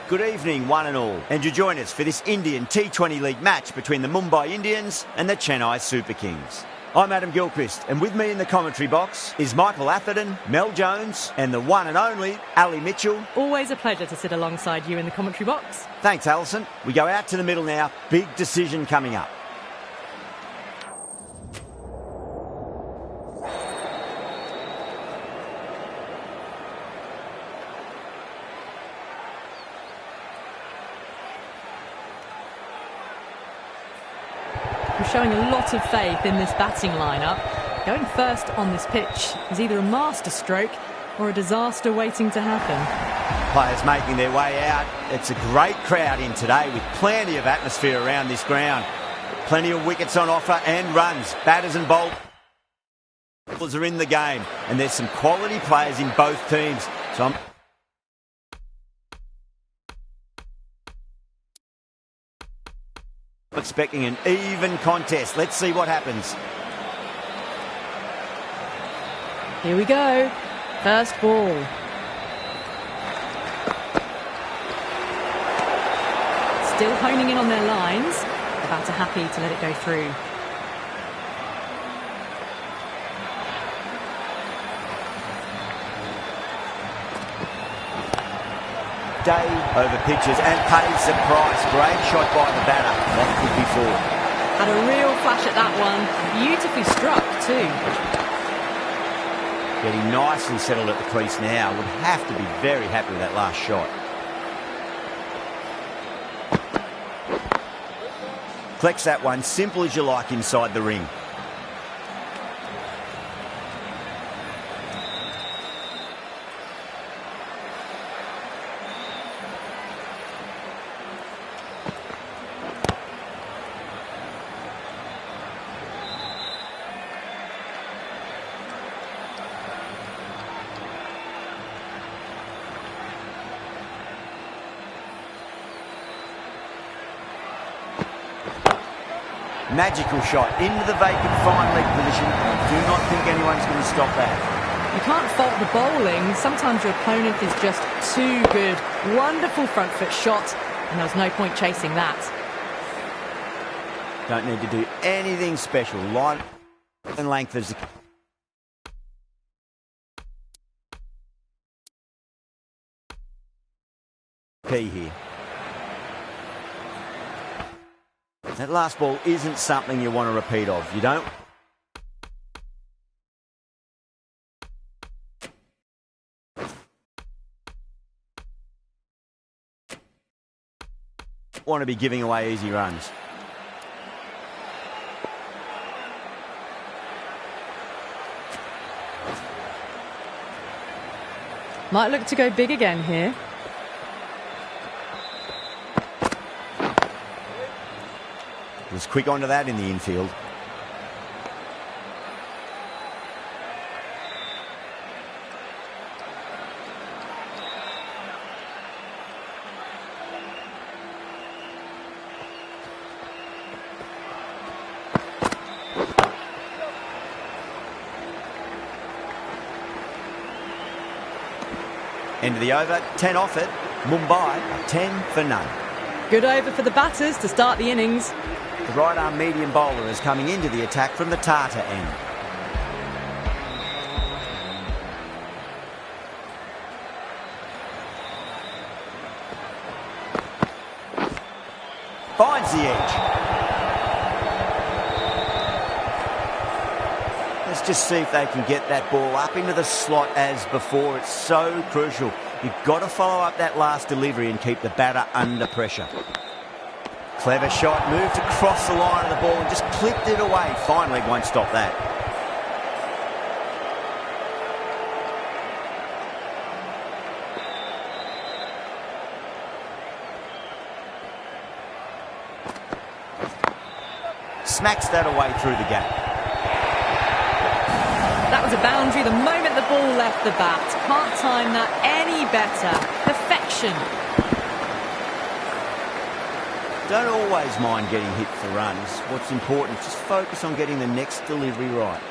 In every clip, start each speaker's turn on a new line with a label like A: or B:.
A: Good evening, one and all, and you join us for this Indian T20 League match between the Mumbai Indians and the Chennai Super Kings. I'm Adam Gilchrist, and with me in the commentary box is Michael Atherton, Mel Jones, and the one and only Ali Mitchell.
B: Always a pleasure to sit alongside you in the commentary box.
A: Thanks, Alison. We go out to the middle now. Big decision coming up.
B: We're showing a lot of faith in this batting lineup. Going first on this pitch is either a masterstroke or a disaster waiting to happen.
A: Players making their way out. It's a great crowd in today with plenty of atmosphere around this ground. Plenty of wickets on offer and runs. Batters and bowlers are in the game, and there's some quality players in both teams. So I'm expecting an even contest. Let's see what happens.
B: Here we go. First ball. Still honing in on their lines. The batter happy to let it go through.
A: Day over pitches and pays the price. Great shot by the batter. That could be four.
B: Had a real flash at that one. Beautifully struck too.
A: Getting nicely settled at the crease now. Would have to be very happy with that last shot. Collects that one, simple as you like, inside the ring. Magical shot into the vacant fine leg position. I do not think anyone's going to stop that.
B: You can't fault the bowling. Sometimes your opponent is just too good. Wonderful front foot shot, and there was no point chasing that.
A: Don't need to do anything special. Line and length is the key here. That last ball isn't something you want to repeat of. You don't want to be giving away easy runs.
B: Might look to go big again here.
A: Was quick onto that in the infield. End of the over, 10 off it. Mumbai, 10 for none.
B: Good over for the batters to start the innings.
A: The right-arm medium bowler is coming into the attack from the Tata end. Finds the edge. Let's just see if they can get that ball up into the slot as before. It's so crucial. You've got to follow up that last delivery and keep the batter under pressure. Clever shot, moved across the line of the ball and just clipped it away. Fine leg won't stop that. Smacks that away through the gap.
B: That was a boundary the moment the ball left the bat. Can't time that any better. Perfection.
A: Don't always mind getting hit for runs. What's important is just focus on getting the next delivery right.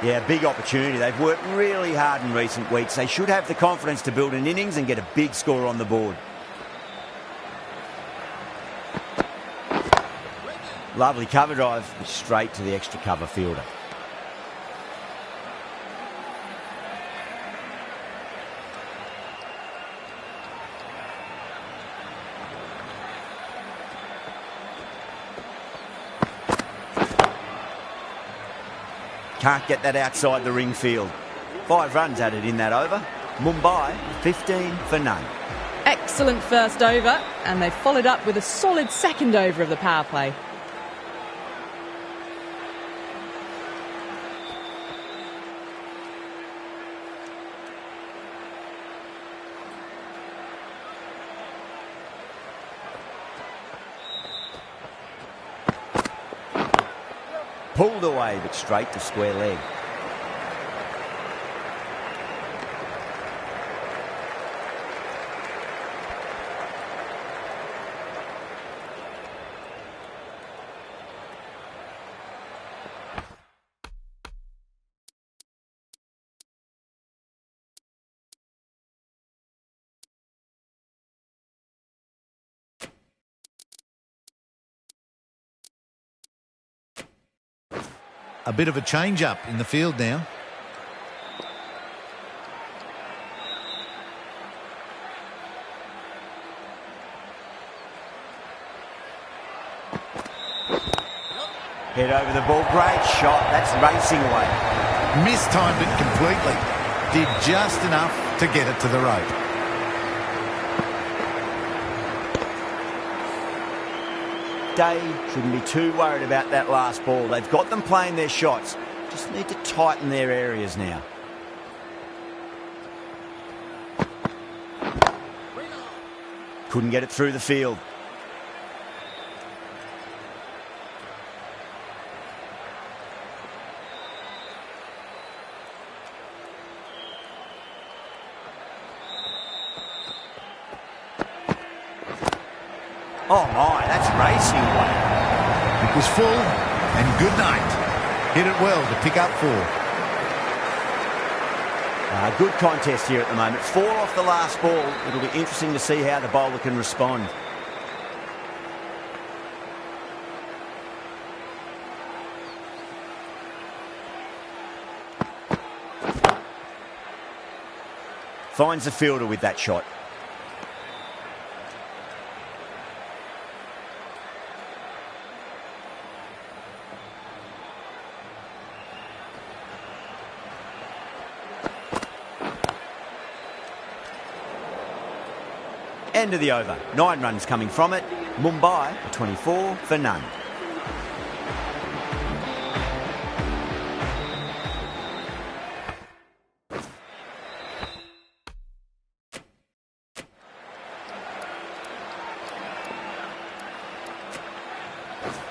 A: Yeah, big opportunity. They've worked really hard in recent weeks. They should have the confidence to build an innings and get a big score on the board. Lovely cover drive, straight to the extra cover fielder. Can't get that outside the ring field. 5 runs added in that over. Mumbai 15 for none.
B: Excellent first over, and they followed up with a solid second over of the power play.
A: Pulled away, but straight to square leg.
C: A bit of a change-up in the field now.
A: Head over the ball. Great shot. That's racing away.
C: Mistimed it completely. Did just enough to get it to the rope.
A: Day shouldn't be too worried about that last ball. They've got them playing their shots. Just need to tighten their areas now. Couldn't get it through the field. Oh my, that's racing away.
C: It was full, and good night. Hit it well to pick up 4.
A: Good contest here at the moment. 4 off the last ball. It'll be interesting to see how the bowler can respond. Finds the fielder with that shot. End of the over. 9 runs coming from it. Mumbai 24 for none.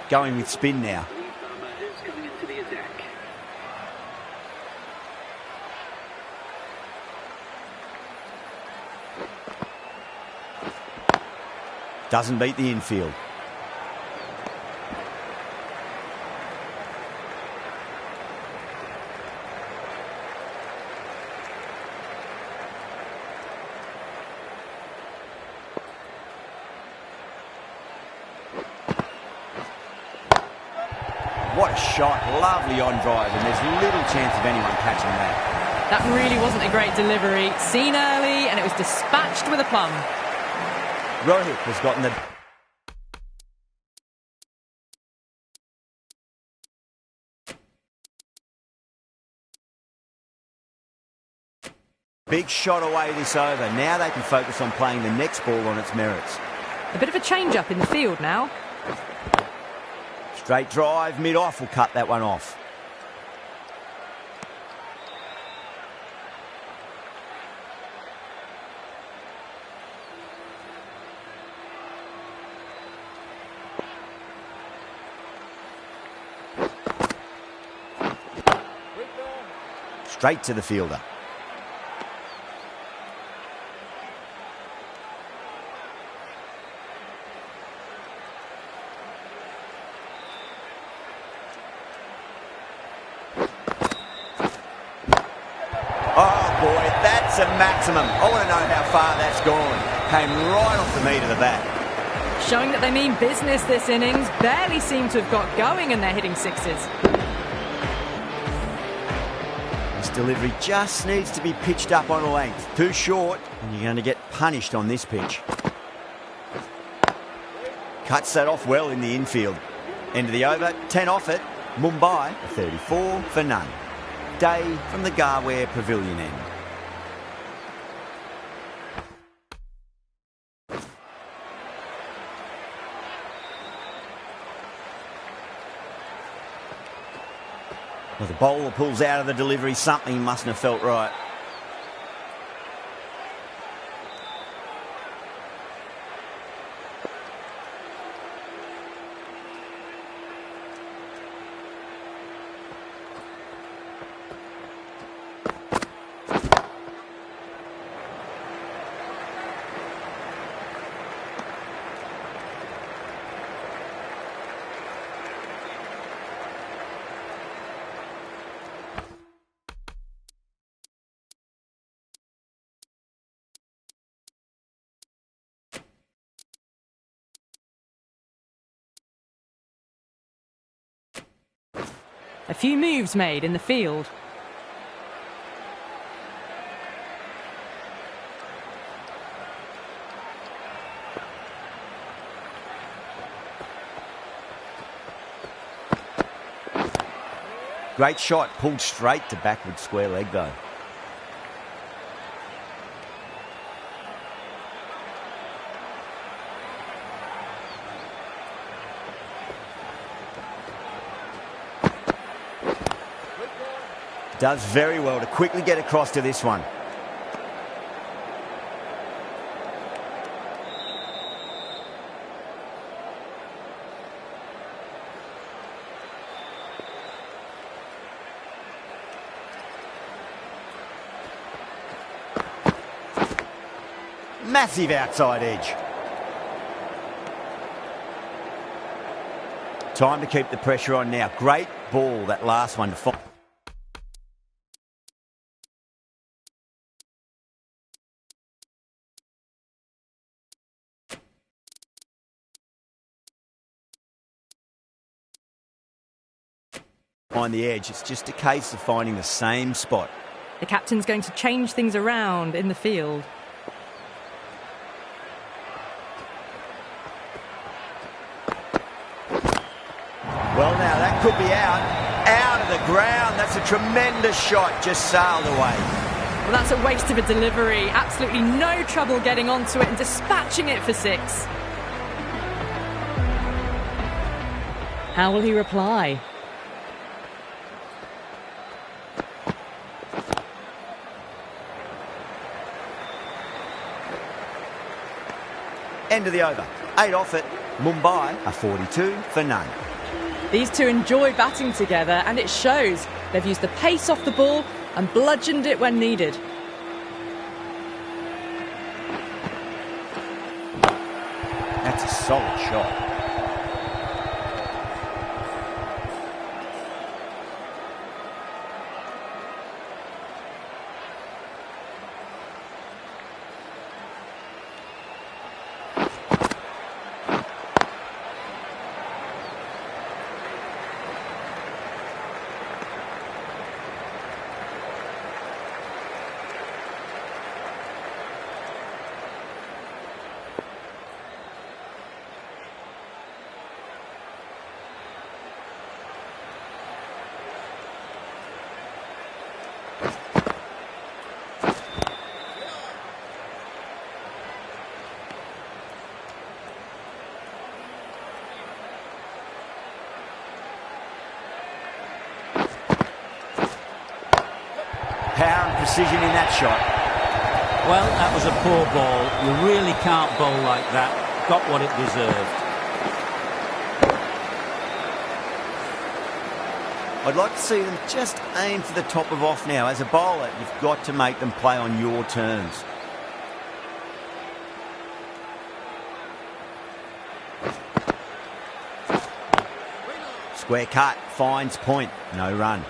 A: Going with spin now. Doesn't beat the infield. What a shot. Lovely on drive, and there's little chance of anyone catching that.
B: That really wasn't a great delivery. Seen early, and it was dispatched with a plum.
A: Rohit has gotten the... Big shot away this over. Now they can focus on playing the next ball on its merits.
B: A bit of a change-up in the field now.
A: Straight drive, mid-off will cut that one off. Straight to the fielder. That's a maximum. I want to know how far that's gone. Came right off the meat of the bat.
B: Showing that they mean business this innings. Barely seem to have got going and they're hitting sixes.
A: This delivery just needs to be pitched up on a length. Too short, and you're going to get punished on this pitch. Cuts that off well in the infield. End of the over, 10 off it. Mumbai, 34 for none. Day from the Garware Pavilion end. Well, the bowler pulls out of the delivery. Something mustn't have felt right.
B: A few moves made in the field.
A: Great shot, pulled straight to backward square leg though. Does very well to quickly get across to this one. Massive outside edge. Time to keep the pressure on now. Great ball, that last one to find. Find the edge. It's just a case of finding the same spot.
B: The captain's going to change things around in the field.
A: Well, now that could be out of the ground. That's a tremendous shot, just sailed away.
B: Well, that's a waste of a delivery. Absolutely no trouble getting onto it and dispatching it for six. How will he reply?
A: End of the over. 8 off it. Mumbai are 42 for none.
B: These two enjoy batting together and it shows. They've used the pace off the ball and bludgeoned it when needed.
A: That's a solid shot. Power and precision in that shot.
D: Well, that was a poor ball. You really can't bowl like that. Got what it deserved.
A: I'd like to see them just aim for the top of off now. As a bowler, you've got to make them play on your terms. Square cut, finds point, no run.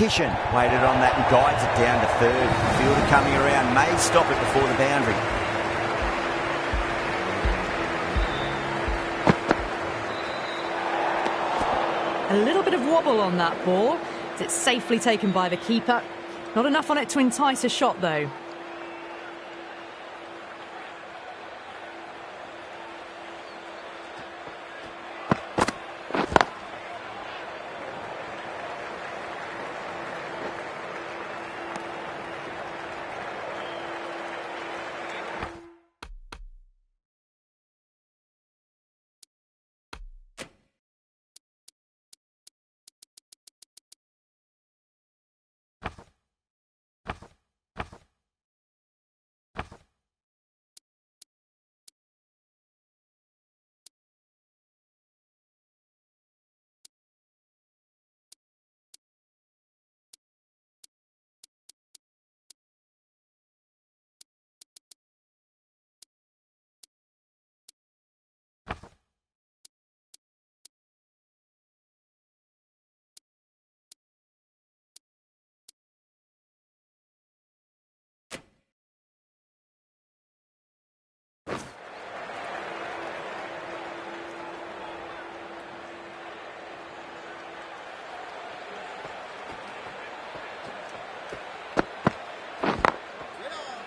A: competition. Waited on that and guides it down to third. Fielder coming around may stop it before the boundary.
B: A little bit of wobble on that ball. It's safely taken by the keeper. Not enough on it to entice a shot, though.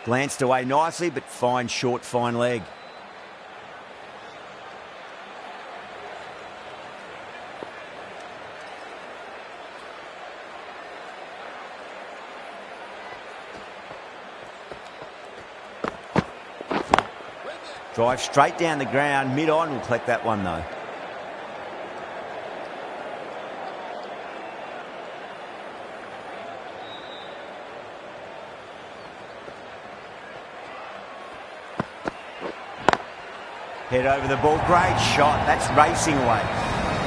A: Glanced away nicely, but fine short, fine leg. Drive straight down the ground, mid-on, will collect that one though. Head over the ball, great shot, that's racing away.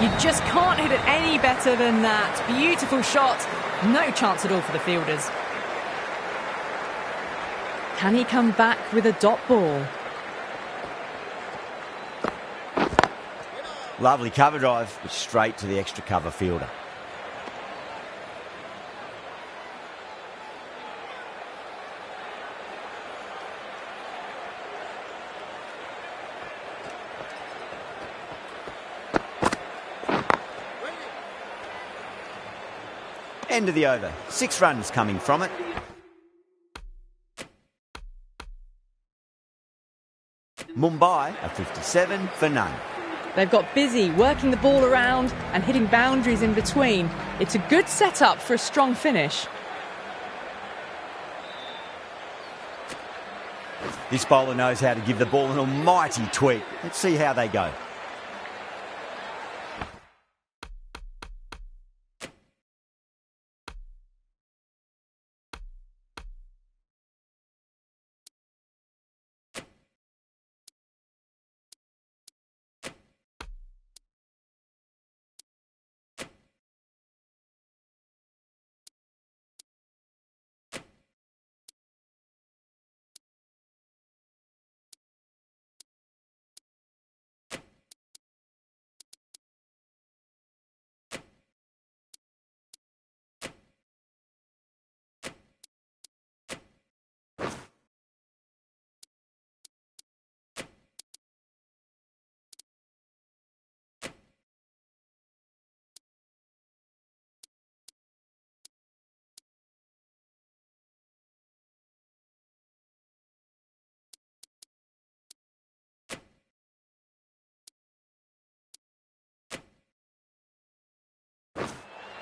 B: You just can't hit it any better than that. Beautiful shot, no chance at all for the fielders. Can he come back with a dot ball?
A: Lovely cover drive, but straight to the extra cover fielder. End of the over. 6 runs coming from it. Mumbai are 57 for none.
B: They've got busy working the ball around and hitting boundaries in between. It's a good setup for a strong finish.
A: This bowler knows how to give the ball an almighty tweak. Let's see how they go.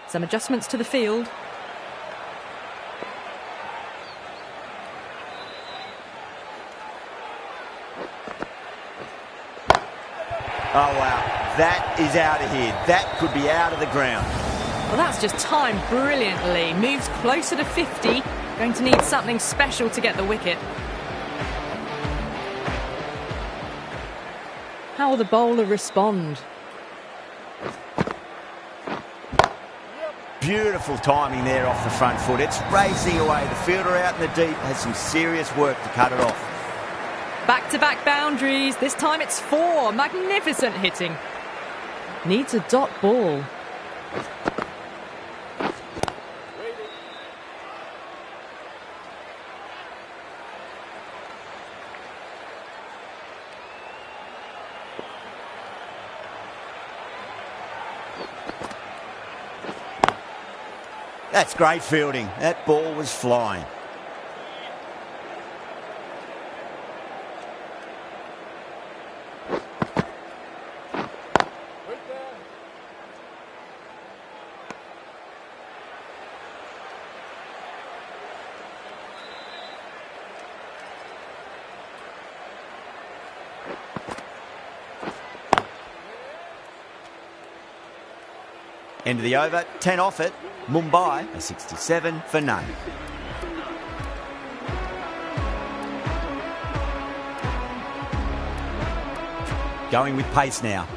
B: Some adjustments to the field.
A: Oh, wow. That is out of here. That could be out of the ground.
B: Well, that's just timed brilliantly. Moves closer to 50. Going to need something special to get the wicket. How will the bowler respond?
A: Beautiful timing there off the front foot. It's racing away. The fielder out in the deep has some serious work to cut it off.
B: Back-to-back boundaries. This time it's 4. Magnificent hitting. Needs a dot ball.
A: That's great fielding. That ball was flying. End of the over, 10 off it. Mumbai, a 67 for none. Going with pace now.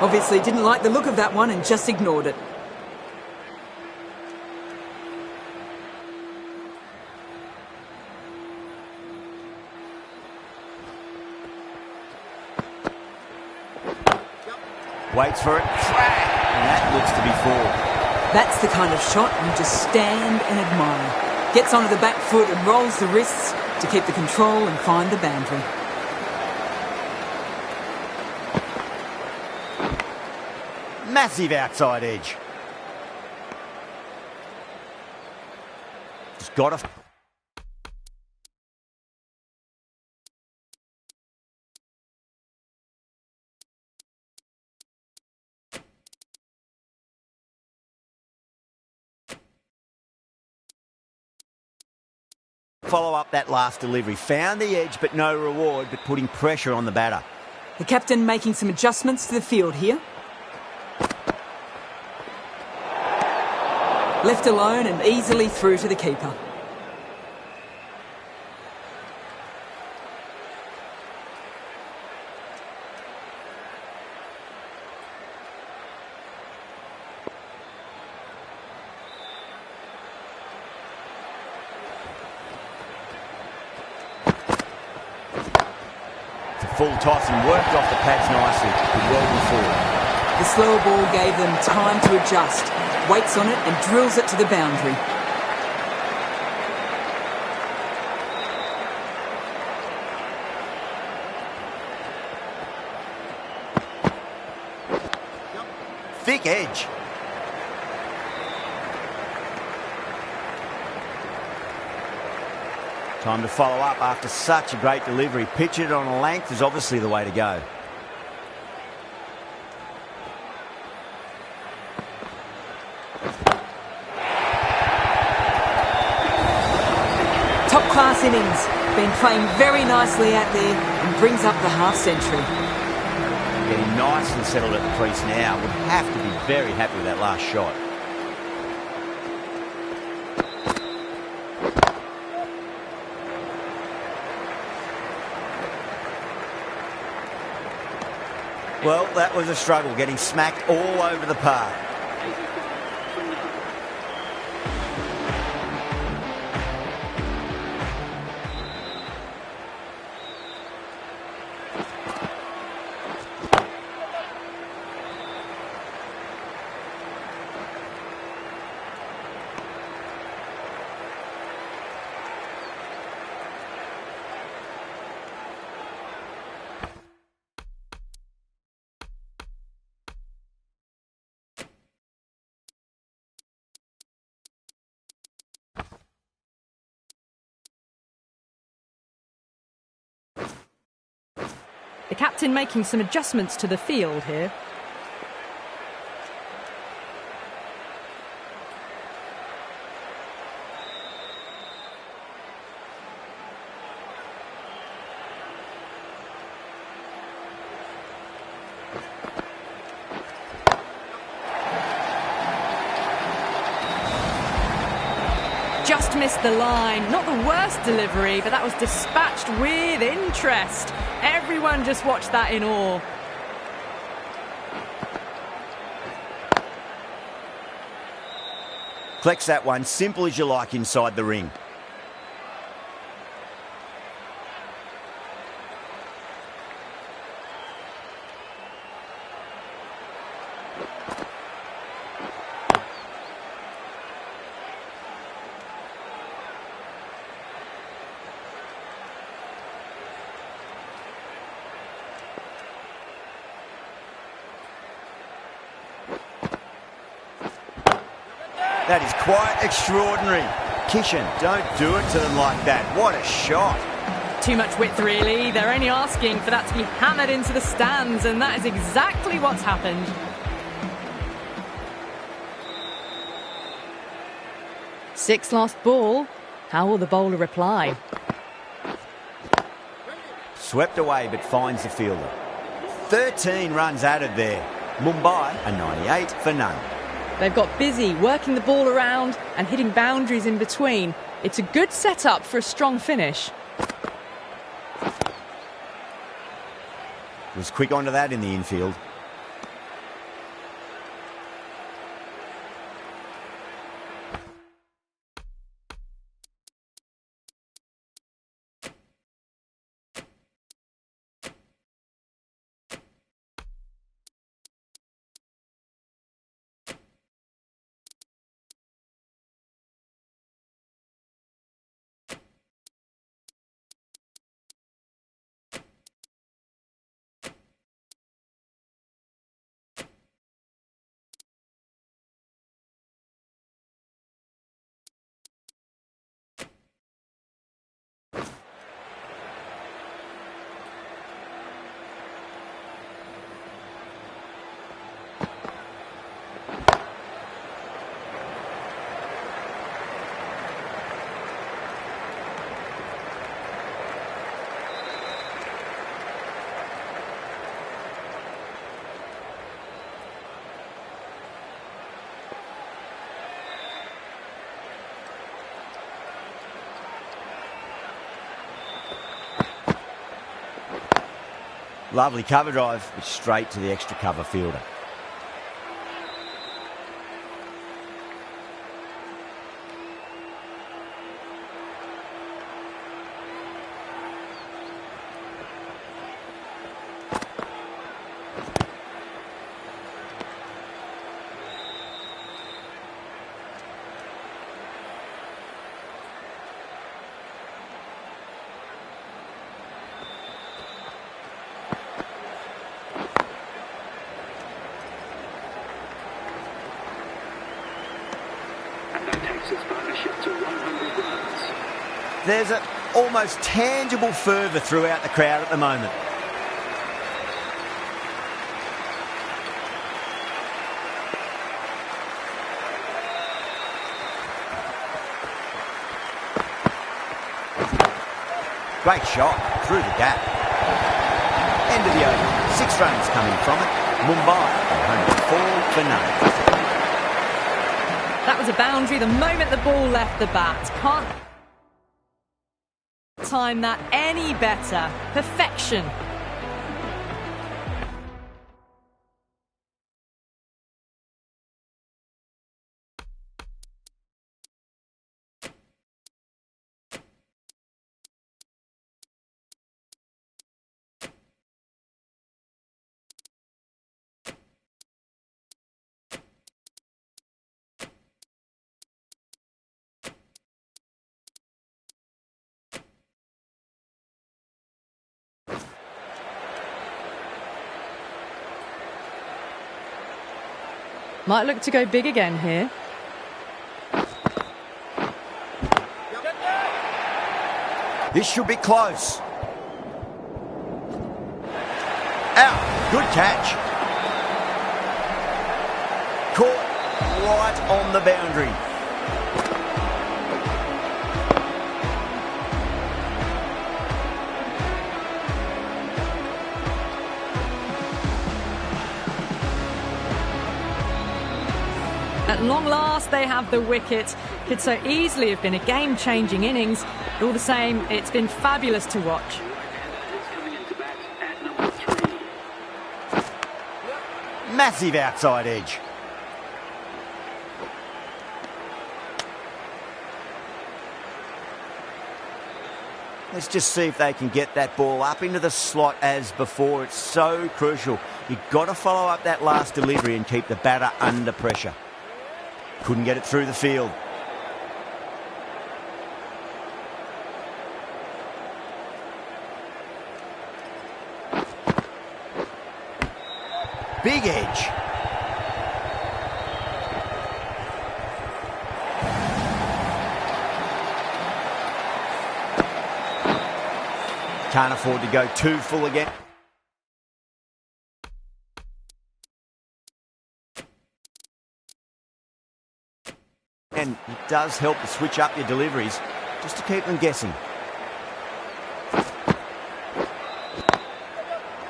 E: Obviously didn't like the look of that one and just ignored it.
A: Waits for it. And that looks to be four.
E: That's the kind of shot you just stand and admire. Gets onto the back foot and rolls the wrists to keep the control and find the boundary.
A: Massive outside edge. Just got to... Follow up that last delivery. Found the edge, but no reward, but putting pressure on the batter.
E: The captain making some adjustments to the field here. Left alone and easily through to the keeper.
A: It's a full toss and worked off the pads nicely. Did well before.
E: The slower ball gave them time to adjust. Waits on it and drills it to the boundary.
A: Thick edge. Time to follow up after such a great delivery. Pitch it on a length is obviously the way to go.
E: Top-class innings. Been playing very nicely out there and brings up the half-century.
A: Getting nice and settled at the crease now. Would have to be very happy with that last shot. Well, that was a struggle, getting smacked all over the park.
B: The captain making some adjustments to the field here. Just missed the line. Not the worst delivery, but that was dispatched with interest. Everyone just watched that in awe.
A: Collects that one, simple as you like inside the ring. That is quite extraordinary. Kishan, don't do it to them like that. What a shot.
B: Too much width, really. They're only asking for that to be hammered into the stands, and that is exactly what's happened. Sixth last ball. How will the bowler reply?
A: Swept away, but finds the fielder. 13 runs added there. Mumbai, a 98 for none.
B: They've got busy working the ball around and hitting boundaries in between. It's a good setup for a strong finish.
A: Was quick onto that in the infield. Lovely cover drive, but straight to the extra cover fielder. There's an almost tangible fervour throughout the crowd at the moment. Great shot through the gap. End of the over. 6 runs coming from it. Mumbai 104 for none.
B: That was a boundary the moment the ball left the bat. Can't time that any better. Perfection. Might look to go big again here.
A: This should be close. Out. Good catch. Caught right on the boundary.
B: At long last, they have the wicket. Could so easily have been a game-changing innings. But all the same, it's been fabulous to watch.
A: Massive outside edge. Let's just see if they can get that ball up into the slot as before. It's so crucial. You've got to follow up that last delivery and keep the batter under pressure. Couldn't get it through the field. Big edge. Can't afford to go too full again. And it does help to switch up your deliveries just to keep them guessing.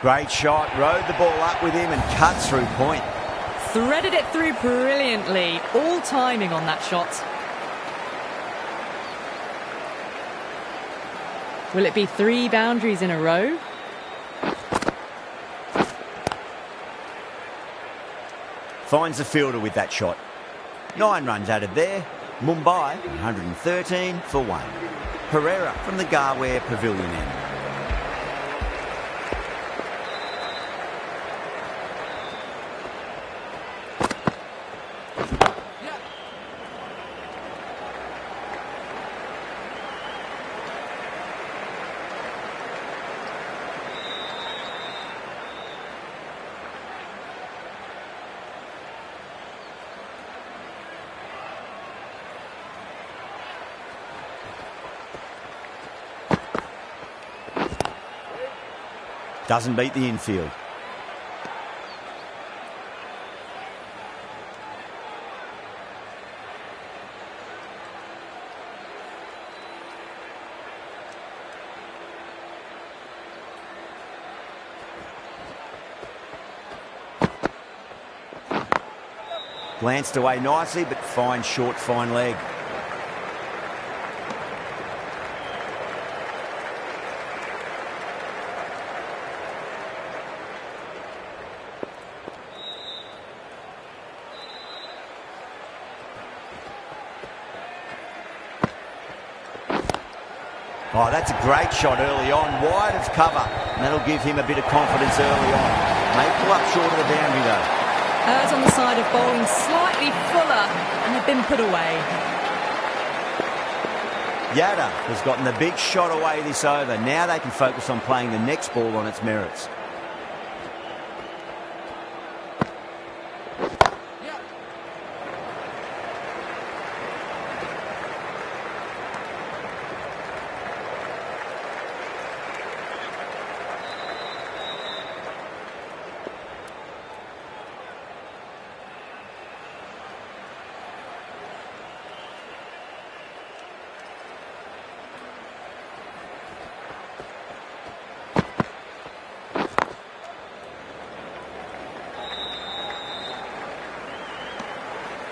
A: Great shot, rode the ball up with him and cuts through point.
B: Threaded it through brilliantly. All timing on that shot. Will it be 3 boundaries in a row?
A: Finds the fielder with that shot. 9 runs added there. Mumbai, 113 for 1. Pereira from the Garware Pavilion end. Doesn't beat the infield. Glanced away nicely, but fine short, fine leg. Oh, that's a great shot early on, wide of cover, and that'll give him a bit of confidence early on. May pull up short of the boundary though.
B: Errs on the side of bowling slightly fuller and have been put away.
A: Yada has gotten the big shot away this over. Now they can focus on playing the next ball on its merits.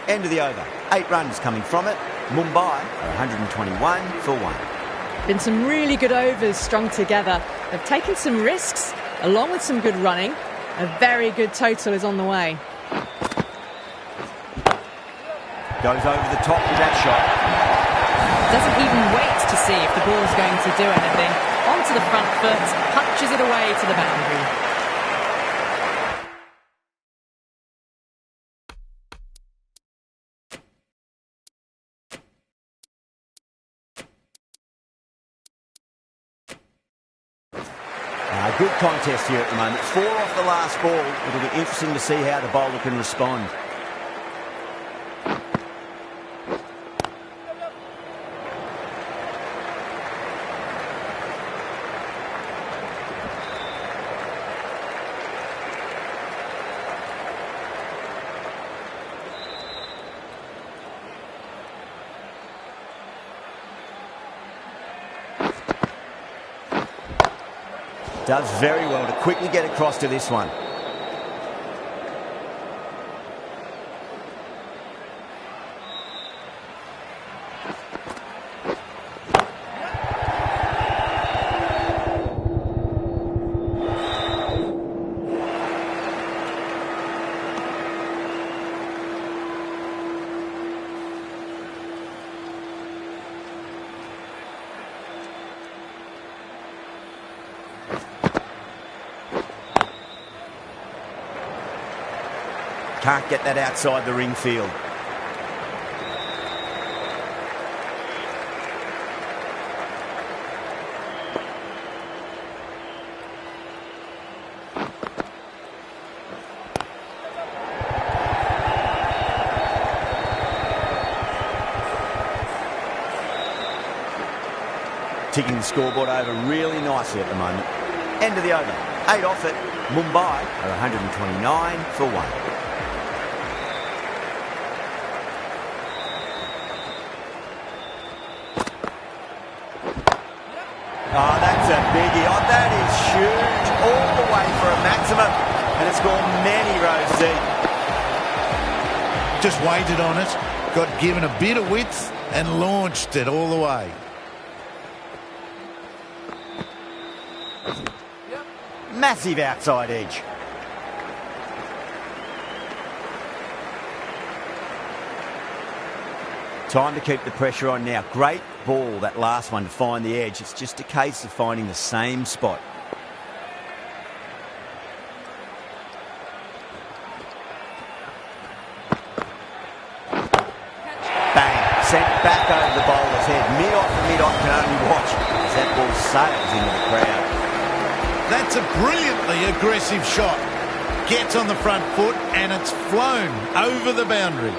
A: End of the over. 8 runs coming from it. Mumbai are 121 for 1.
B: Been some really good overs strung together. They've taken some risks, along with some good running. A very good total is on the way.
A: Goes over the top with that shot.
B: Doesn't even wait to see if the ball's going to do anything. Onto the front foot, punches it away to the boundary.
A: Good contest here at the moment. 4 off the last ball. It'll be interesting to see how the bowler can respond. Does very well to quickly get across to this one. Can't get that outside the ring field. ticking the scoreboard over really nicely at the moment. End of the over. 8 off it. Mumbai are 129 for 1. Oh, that's a biggie. Oh, that is huge. All the way for a maximum. And it's gone many rows deep.
C: Just waited on it, got given a bit of width and launched it all the way.
A: Massive outside edge. Time to keep the pressure on now. Great ball, that last one, to find the edge. It's just a case of finding the same spot. Bang. Sent back over the bowler's head. Mid-off and mid-off can only watch as that ball sails into the crowd.
C: That's a brilliantly aggressive shot. Gets on the front foot and it's flown over the boundary.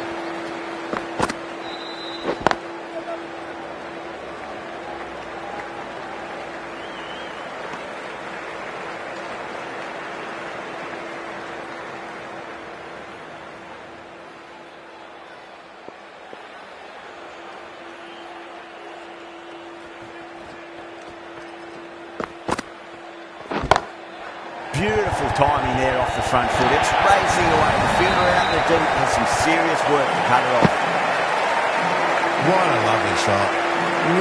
A: Beautiful timing there off the front foot. It's racing away. The fielder out in the deep has some serious work to cut it off.
C: What a lovely shot.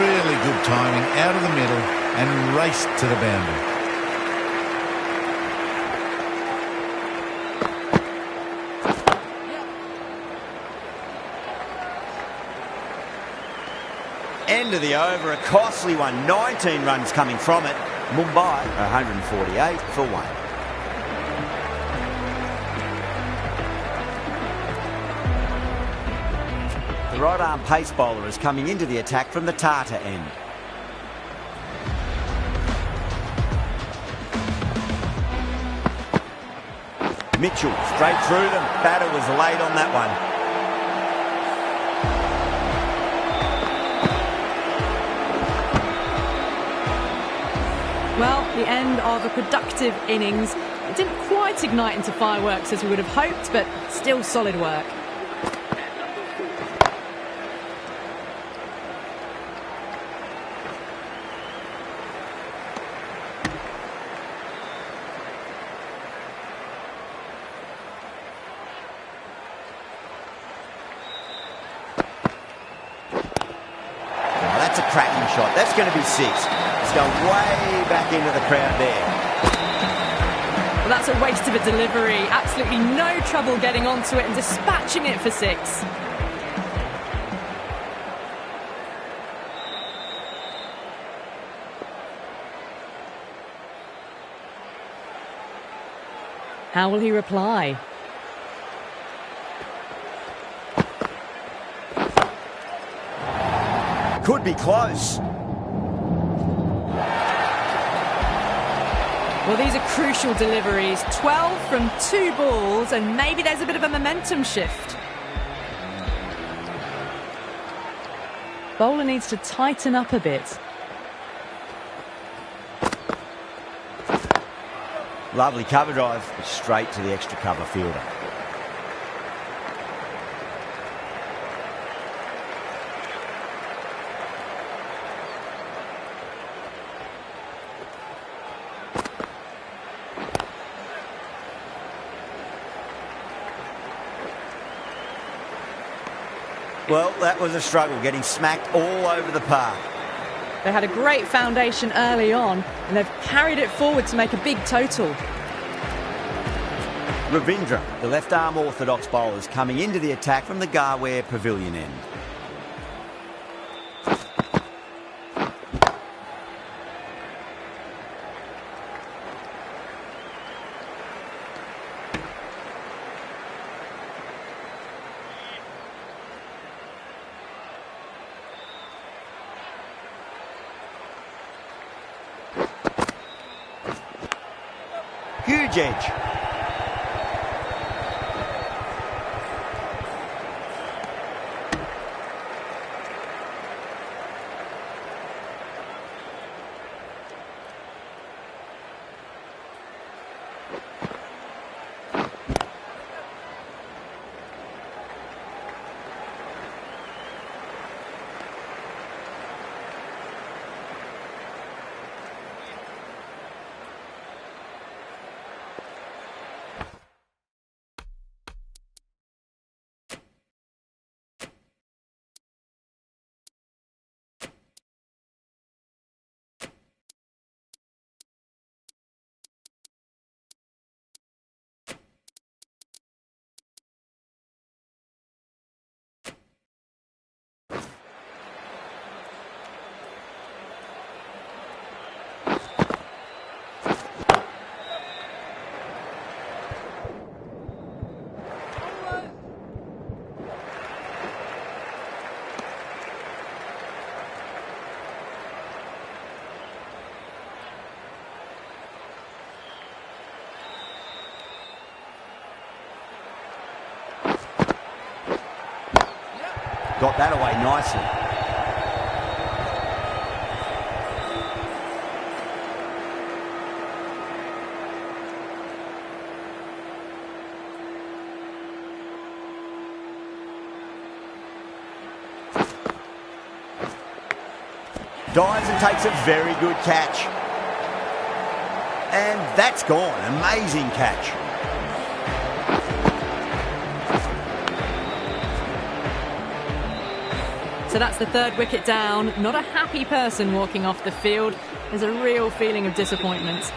C: Really good timing out of the middle and raced to the boundary.
A: End of the over, a costly one. 19 runs coming from it. Mumbai 148 for 1. The right-arm pace bowler is coming into the attack from the Tata end. Mitchell straight through them. Batter was late on that one.
B: Well, the end of a productive innings. It didn't quite ignite into fireworks as we would have hoped, but still solid work.
A: That's a cracking shot. That's going to be 6. It's going way back into the crowd there.
B: Well, that's a waste of a delivery. Absolutely no trouble getting onto it and dispatching it for 6. How will he reply?
A: Could be close.
B: Well, these are crucial deliveries. 12 from 2 balls, and maybe there's a bit of a momentum shift. Bowler needs to tighten up a bit.
A: Lovely cover drive, straight to the extra cover fielder. Well, that was a struggle, getting smacked all over the park.
B: They had a great foundation early on, and they've carried it forward to make a big total.
A: Ravindra, the left-arm orthodox bowler, is coming into the attack from the Garware Pavilion end. Huge edge. got that away nicely. Dives and takes a very good catch. And that's gone. Amazing catch.
B: So that's the third wicket down. Not a happy person walking off the field. There's a real feeling of disappointment.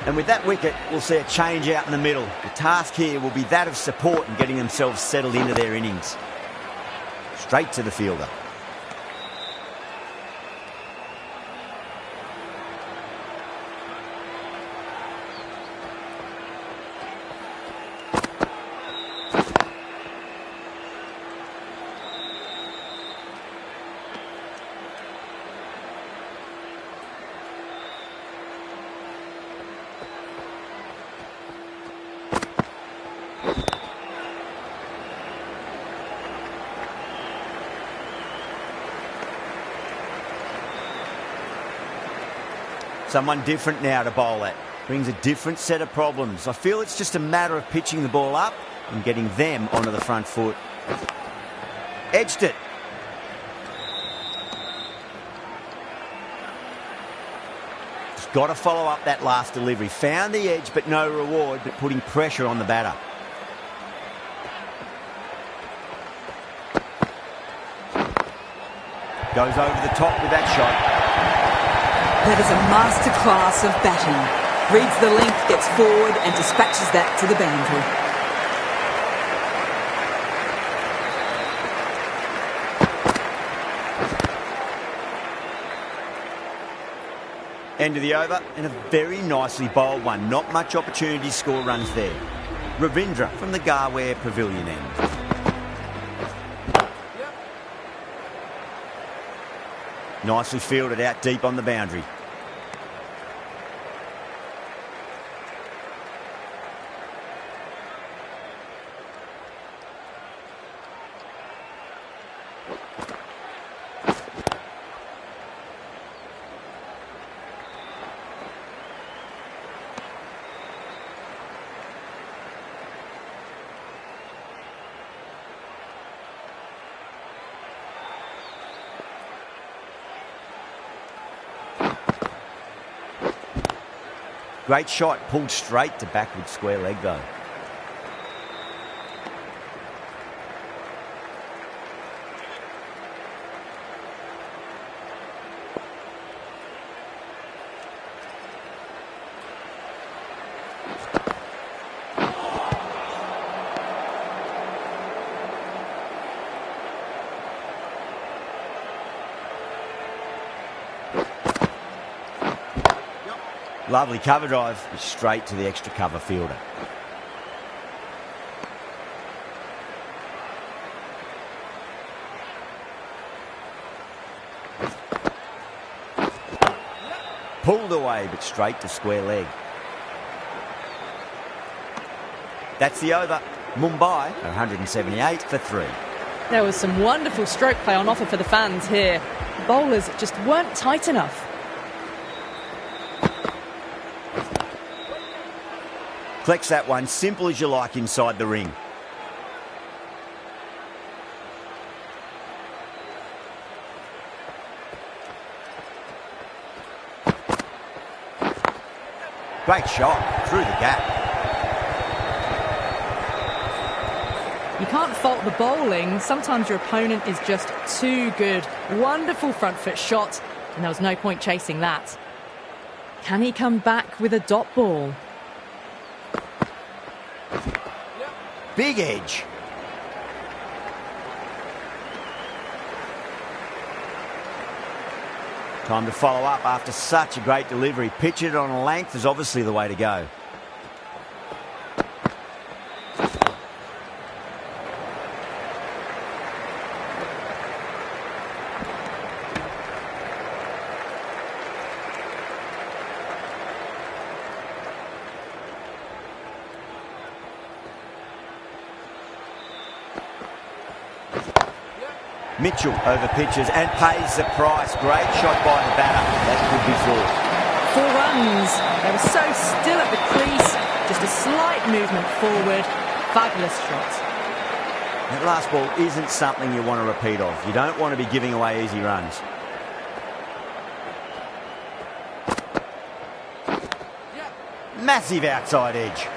A: And with that wicket, we'll see a change out in the middle. The task here will be that of support and getting themselves settled into their innings. Straight to the fielder. Someone different now to bowl at. Brings a different set of problems. I feel it's just a matter of pitching the ball up and getting them onto the front foot. Edged it. Just got to follow up that last delivery. Found the edge, but no reward, but putting pressure on the batter. Goes over the top with that shot.
E: That is a masterclass of batting. Reads the length, gets forward and dispatches that to the boundary.
A: End of the over, and a very nicely bowled one. Not much opportunity to score runs there. Ravindra from the Garware Pavilion end. Nicely fielded out deep on the boundary. Great shot, pulled straight to backward square leg though. Lovely cover drive, straight to the extra cover fielder. Pulled away, but straight to square leg. That's the over. Mumbai, 178 for 3.
B: There was some wonderful stroke play on offer for the fans here. The bowlers just weren't tight enough.
A: Collects that one, simple as you like inside the ring. Great shot, through the gap.
B: You can't fault the bowling. Sometimes your opponent is just too good. Wonderful front foot shot, and there was no point chasing that. Can he come back with a dot ball?
A: Big edge. Time to follow up after such a great delivery. Pitch it on a length is obviously the way to go. Mitchell over pitches and pays the price. Great shot by the batter. That could be 4.
B: 4 runs. They were so still at the crease. Just a slight movement forward. Fabulous shot.
A: That last ball isn't something you want to repeat of. You don't want to be giving away easy runs. Massive outside edge.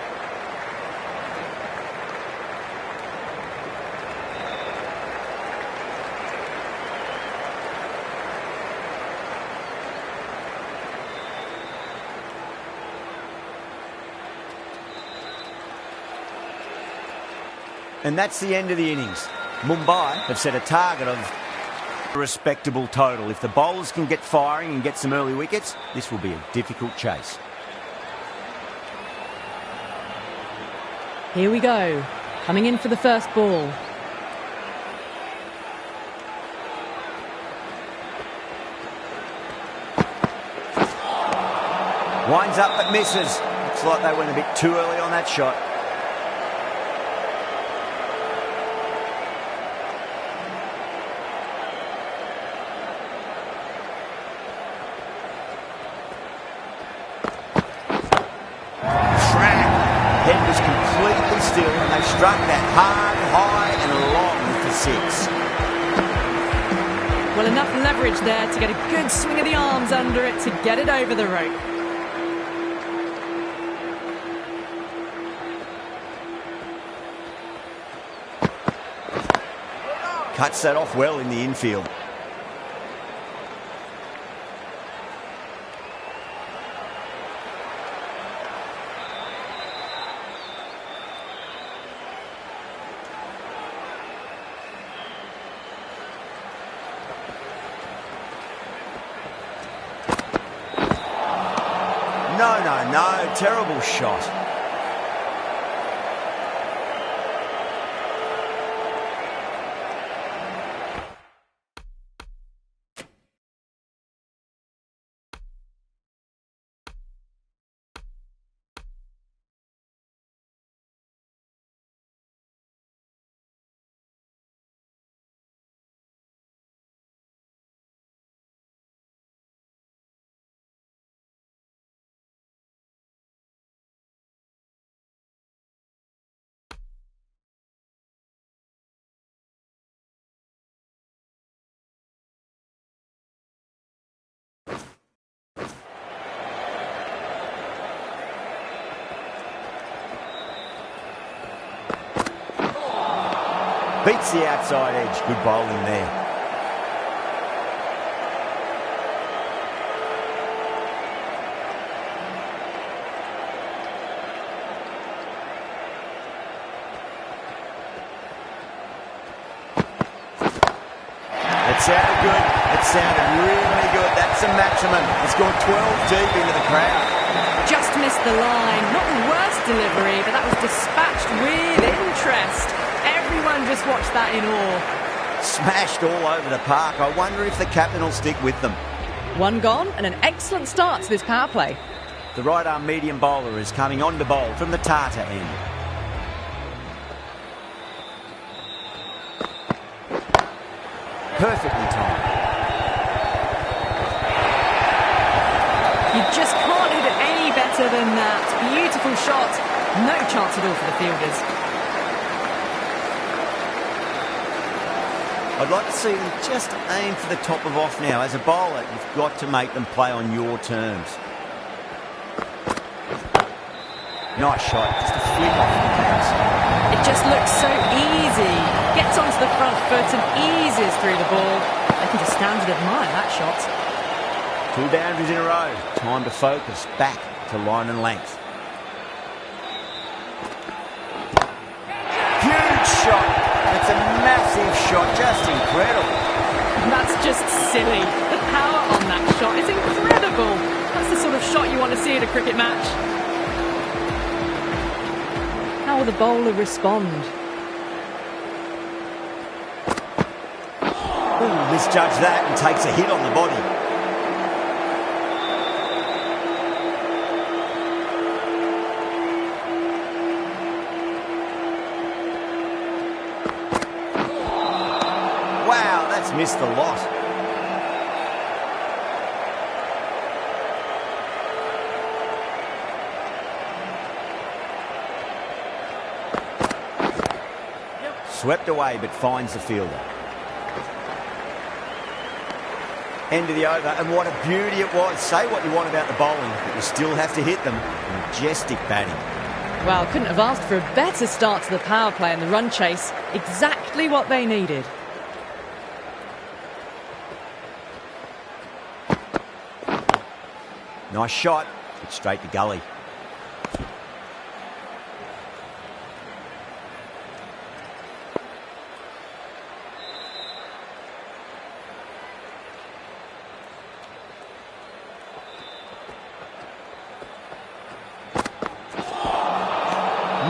A: And that's the end of the innings. Mumbai have set a target of a respectable total. If the bowlers can get firing and get some early wickets, this will be a difficult chase.
B: Here we go. Coming in for the first ball.
A: Winds up but misses. Looks like they went a bit too early on that shot. Head was completely still and they struck that hard, high and long for 6.
B: Well, enough leverage there to get a good swing of the arms under it to get it over the rope.
A: Cuts that off well in the infield. No, terrible shot. Beats the outside edge. Good bowling there. It sounded good. It sounded really good. That's a maximum. It's gone 12 deep into the crowd.
B: Just missed the line. Not the worst delivery, but that was dispatched with interest. Everyone just watched that in awe.
A: Smashed all over the park. I wonder if the captain will stick with them.
B: 1 gone and an excellent start to this power play.
A: The right arm medium bowler is coming on to bowl from the Tata end. Perfectly timed.
B: You just can't hit it any better than that. Beautiful shot. No chance at all for the fielders.
A: I'd like to see them just aim for the top of off now. As a bowler, you've got to make them play on your terms. Nice shot, just a flick off the pass.
B: It just looks so easy. Gets onto the front foot and eases through the ball. They can just stand and admire that shot.
A: 2 boundaries in a row. Time to focus back to line and length. Huge shot. It's a massive shot, just incredible.
B: That's just silly. The power on that shot is incredible. That's the sort of shot you want to see at a cricket match. How will the bowler respond?
A: Ooh, misjudged that and takes a hit on the body. Wow, missed the lot. Swept away, but finds the fielder. End of the over, and what a beauty it was. Say what you want about the bowling, but you still have to hit them. Majestic batting.
B: Well, couldn't have asked for a better start to the power play and the run chase. Exactly what they needed.
A: Nice shot. It's straight to gully.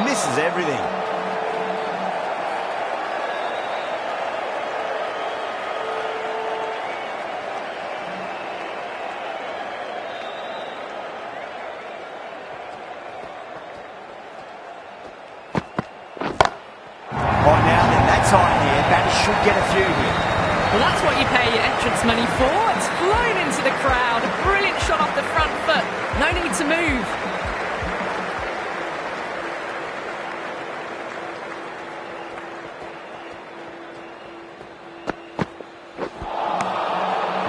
A: Misses everything. Should get a few here.
B: Well, that's what you pay your entrance money for. It's flown into the crowd. A brilliant shot off the front foot. No need to move.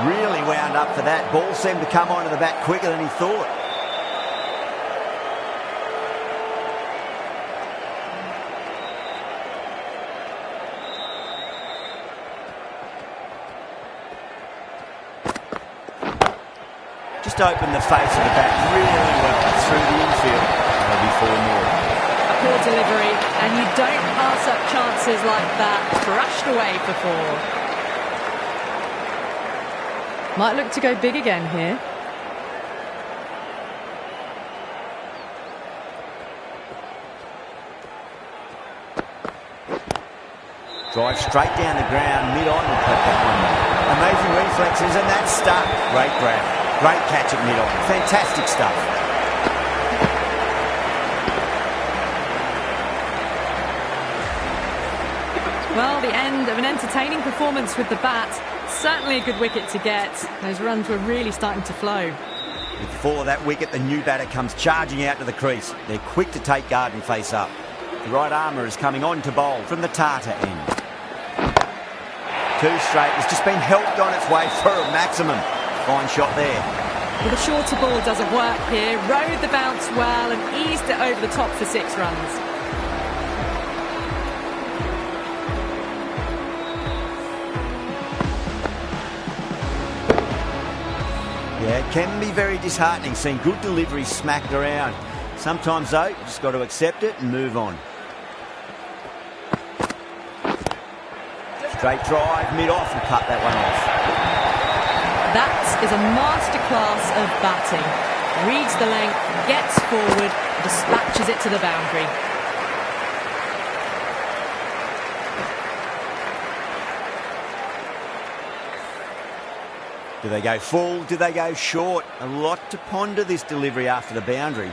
A: Really wound up for that. Ball seemed to come onto the bat quicker than he thought. Just opened the face of the bat really well through the infield. That'll be 4 more.
B: A poor delivery, and you don't pass up chances like that. Crashed away for 4. Might look to go big again here.
A: Drive straight down the ground, mid-on and put that one there. Amazing reflexes, and that's stuck. Great grab. Great catch at mid-on. Fantastic stuff.
B: Well, the end of an entertaining performance with the bat. Certainly a good wicket to get. Those runs were really starting to flow.
A: With the fall of that wicket, the new batter comes charging out to the crease. They're quick to take guard and face up. The right armour is coming on to bowl from the Tata end. 2 straight. It's just been helped on its way for a maximum. Fine shot there.
B: Well, the shorter ball doesn't work here. Rode the bounce well and eased it over the top for 6 runs.
A: Yeah, it can be very disheartening seeing good delivery smacked around. Sometimes, though, you just got to accept it and move on. Straight drive, mid-off, and cut that one off.
B: That is a masterclass of batting. Reads the length, gets forward, dispatches it to the boundary.
A: Do they go full? Do they go short? A lot to ponder this delivery after the boundary.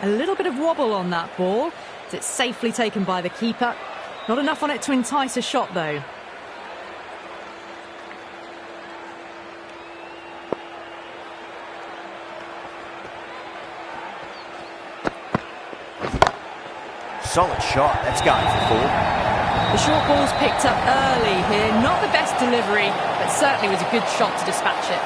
B: A little bit of wobble on that ball. It's safely taken by the keeper. Not enough on it to entice a shot, though.
A: Solid shot. That's going for 4.
B: The short ball's picked up early here. Not the best delivery, but certainly was a good shot to dispatch it.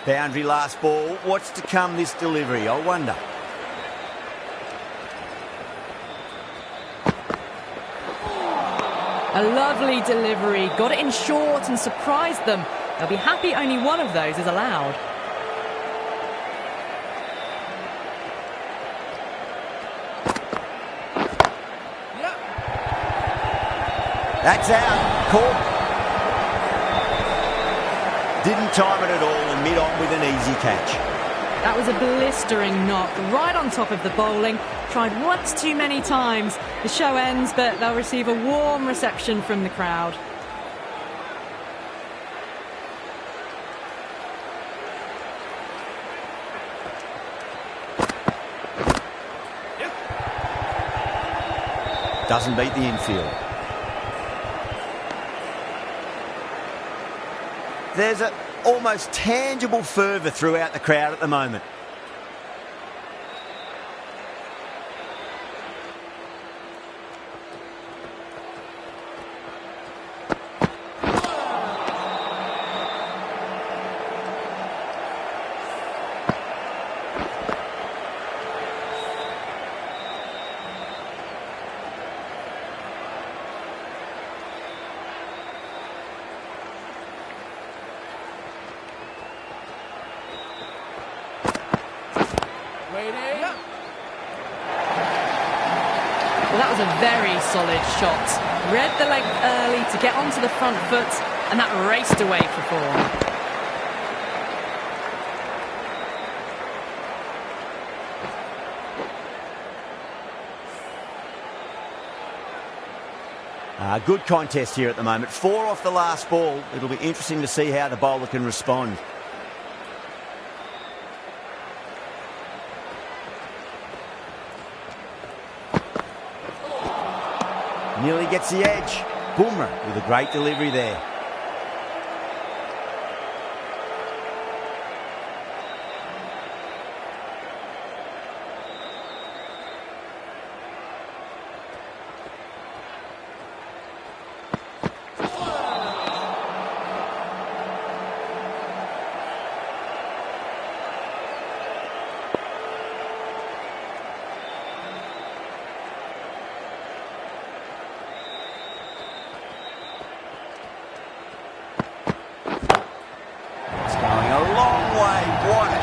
A: Boundary last ball. What's to come this delivery? I wonder.
B: A lovely delivery. Got it in short and surprised them. They'll be happy only one of those is allowed.
A: That's out. Caught. Didn't time it at all and mid-on with an easy catch.
B: That was a blistering knock right on top of the bowling. Tried once too many times. The show ends, but they'll receive a warm reception from the crowd.
A: Doesn't beat the infield. There's an almost tangible fervour throughout the crowd at the moment.
B: Well, that was a very solid shot. Read the length early to get onto the front foot, and that raced away for 4.
A: Good contest here at the moment. 4 off the last ball. It'll be interesting to see how the bowler can respond. Nearly gets the edge. Boomer with a great delivery there.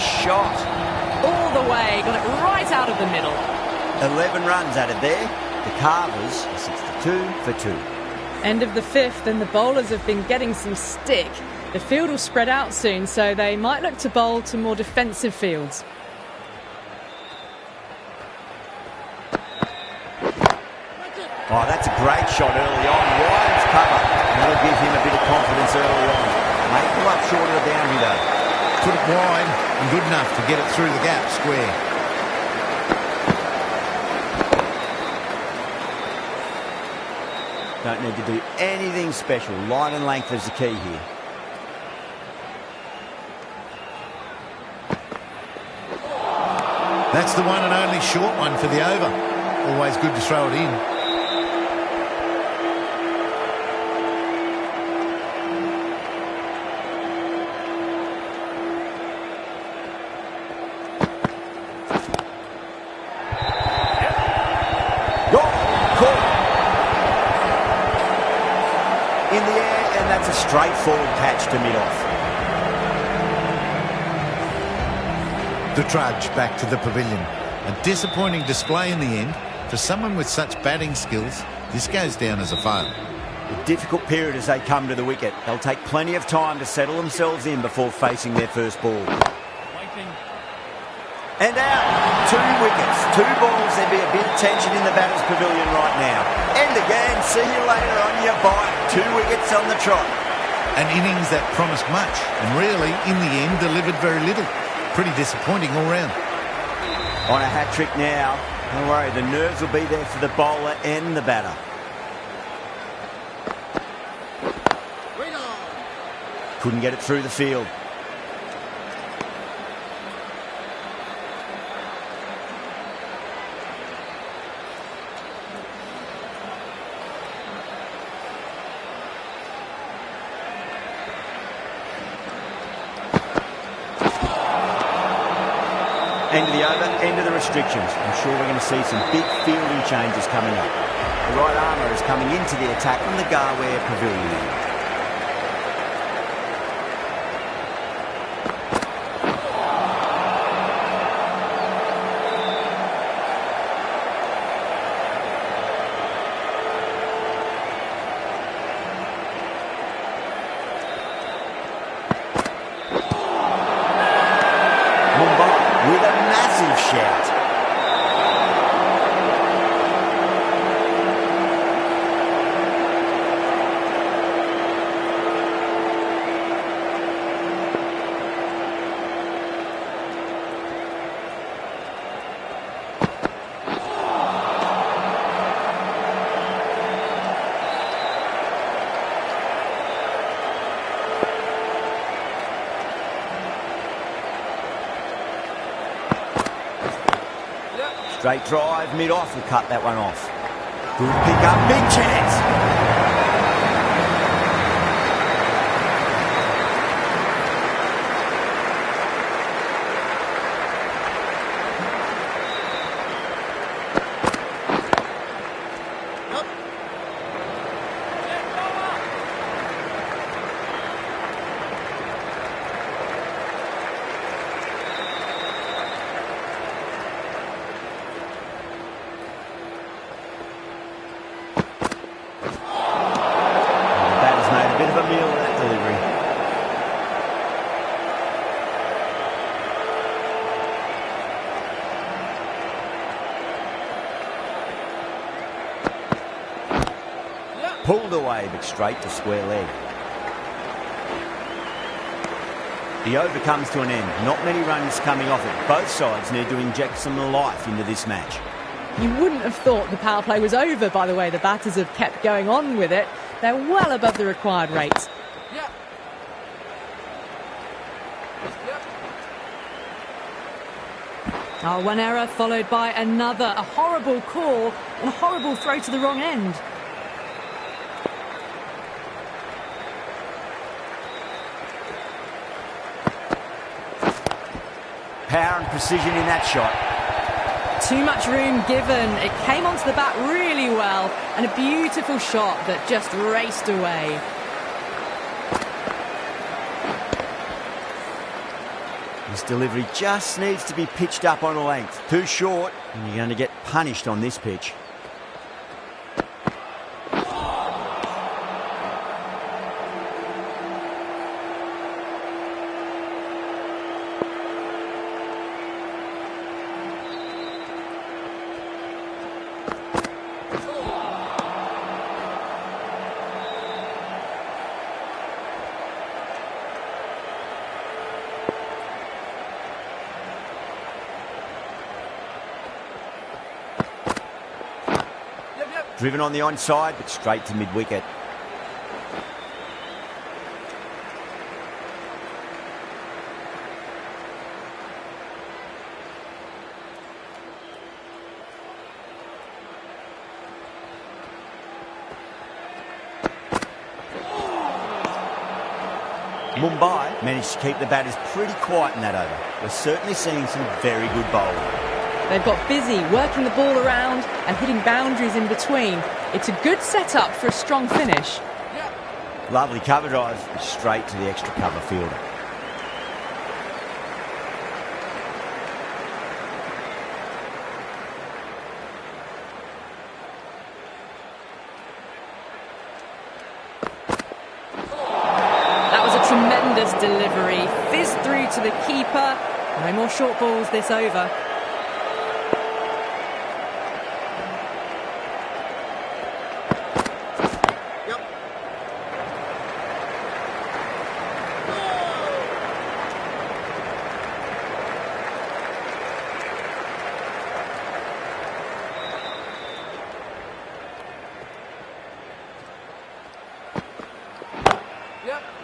A: Shot.
B: All the way, got it right out of the middle.
A: 11 runs added there. The Carvers are 62 for 2.
B: End of the 5th, and the bowlers have been getting some stick. The field will spread out soon, so they might look to bowl to more defensive fields.
A: Oh, that's a great shot early on. Wide's cover. That'll give him a bit of confidence early on. May come up short of the boundary though.
C: Put it wide and good enough to get it through the gap square.
A: Don't need to do anything special. Line and length is the key here.
C: That's the one and only short one for the over. Always good to throw it in.
A: In the air, and that's a straightforward catch to mid-off.
C: The trudge back to the pavilion. A disappointing display in the end. For someone with such batting skills, this goes down as a fail.
A: A difficult period as they come to the wicket. They'll take plenty of time to settle themselves in before facing their first ball. And out, 2 wickets, 2 balls. There'd be a bit of tension in the batter's pavilion right now. End again, see you later on your bike. 2 wickets on the trot.
C: An innings that promised much and really, in the end, delivered very little. Pretty disappointing all round.
A: On a hat-trick now. Don't worry, the nerves will be there for the bowler and the batter. Couldn't get it through the field. End of the over, end of the restrictions. I'm sure we're going to see some big fielding changes coming up. The right armour is coming into the attack from the Garware Pavilion end. With a massive shout. Straight drive, mid-off, will cut that one off. Good pick up, big chance. Pulled away, but straight to square leg. The over comes to an end. Not many runs coming off it. Both sides need to inject some life into this match.
B: You wouldn't have thought the power play was over by the way the batters have kept going on with it. They're well above the required rates. Oh, one error followed by another. A horrible call and a horrible throw to the wrong end.
A: Power and precision in that shot.
B: Too much room given. It came onto the bat really well, and a beautiful shot that just raced away.
A: This delivery just needs to be pitched up on a length. Too short, and you're going to get punished on this pitch. Driven on the onside, but straight to mid-wicket. Mumbai managed to keep the batters pretty quiet in that over. We're certainly seeing some very good bowling.
B: They've got busy working the ball around and hitting boundaries in between. It's a good setup for a strong finish.
A: Lovely cover drive, straight to the extra cover fielder.
B: That was a tremendous delivery. Fizzed through to the keeper. No more short balls this over.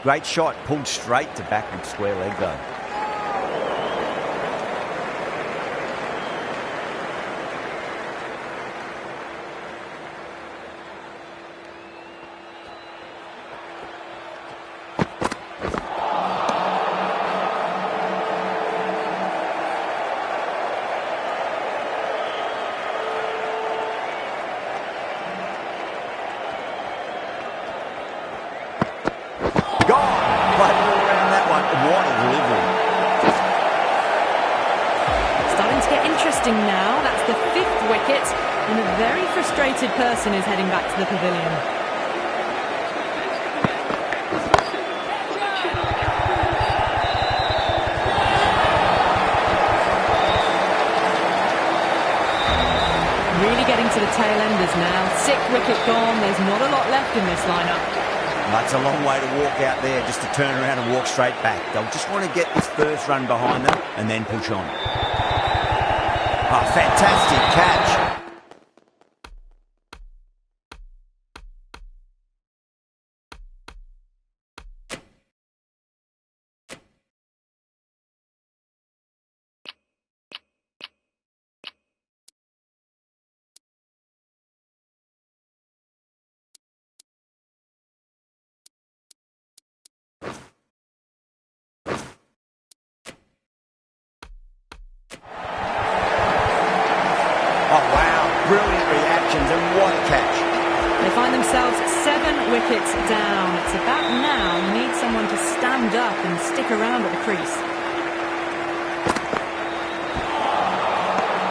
A: Great shot, pulled straight to backward square leg though.
B: Now, that's the 5th wicket, and a very frustrated person is heading back to the pavilion. Really getting to the tail enders now. 6th wicket gone, there's not a lot left in this lineup.
A: That's a long way to walk out there just to turn around and walk straight back. They'll just want to get this first run behind them and then push on. Oh, fantastic catch. runs, and what a catch.
B: They find themselves 7 wickets down. It's about now you need someone to stand up and stick around at the crease.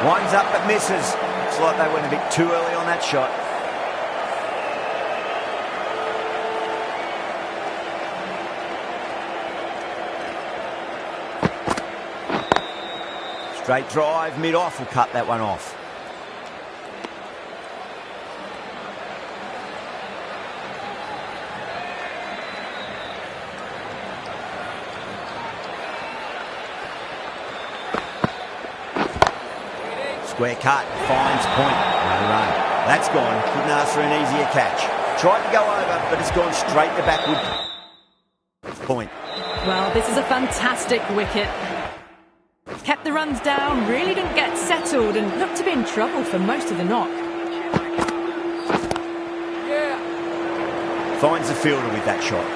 A: Winds up but misses. Looks like they went a bit too early on that shot. Straight drive, mid-off will cut that one off. Square cut, finds point, no run. That's gone, couldn't ask for an easier catch. Tried to go over, but it's gone straight to backward point.
B: Well, this is a fantastic wicket. Kept the runs down, really didn't get settled and looked to be in trouble for most of the knock.
A: Finds the fielder with that shot.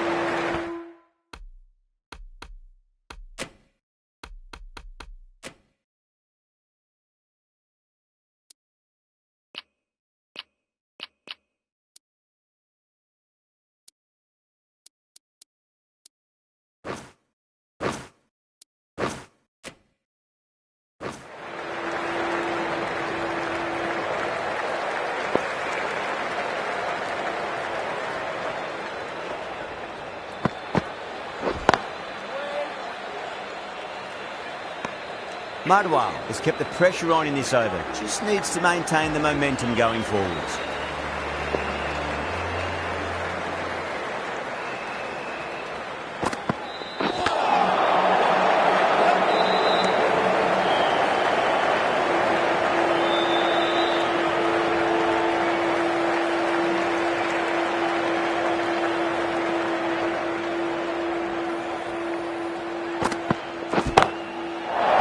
A: Madwal has kept the pressure on in this over. Just needs to maintain the momentum going forwards.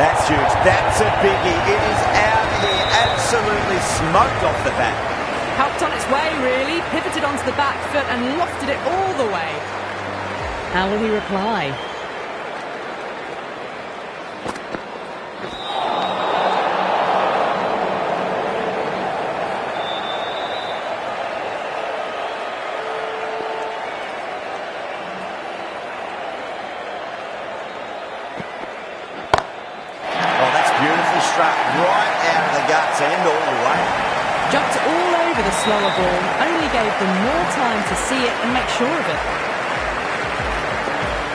A: That's huge. That's a biggie. It is out here. Absolutely smoked off the bat.
B: Helped on its way, really. Pivoted onto the back foot and lofted it all the way. How will he reply?
A: Struck right out of the guts and all the way.
B: Jumped all over the slower ball, only gave them more time to see it and make sure of it.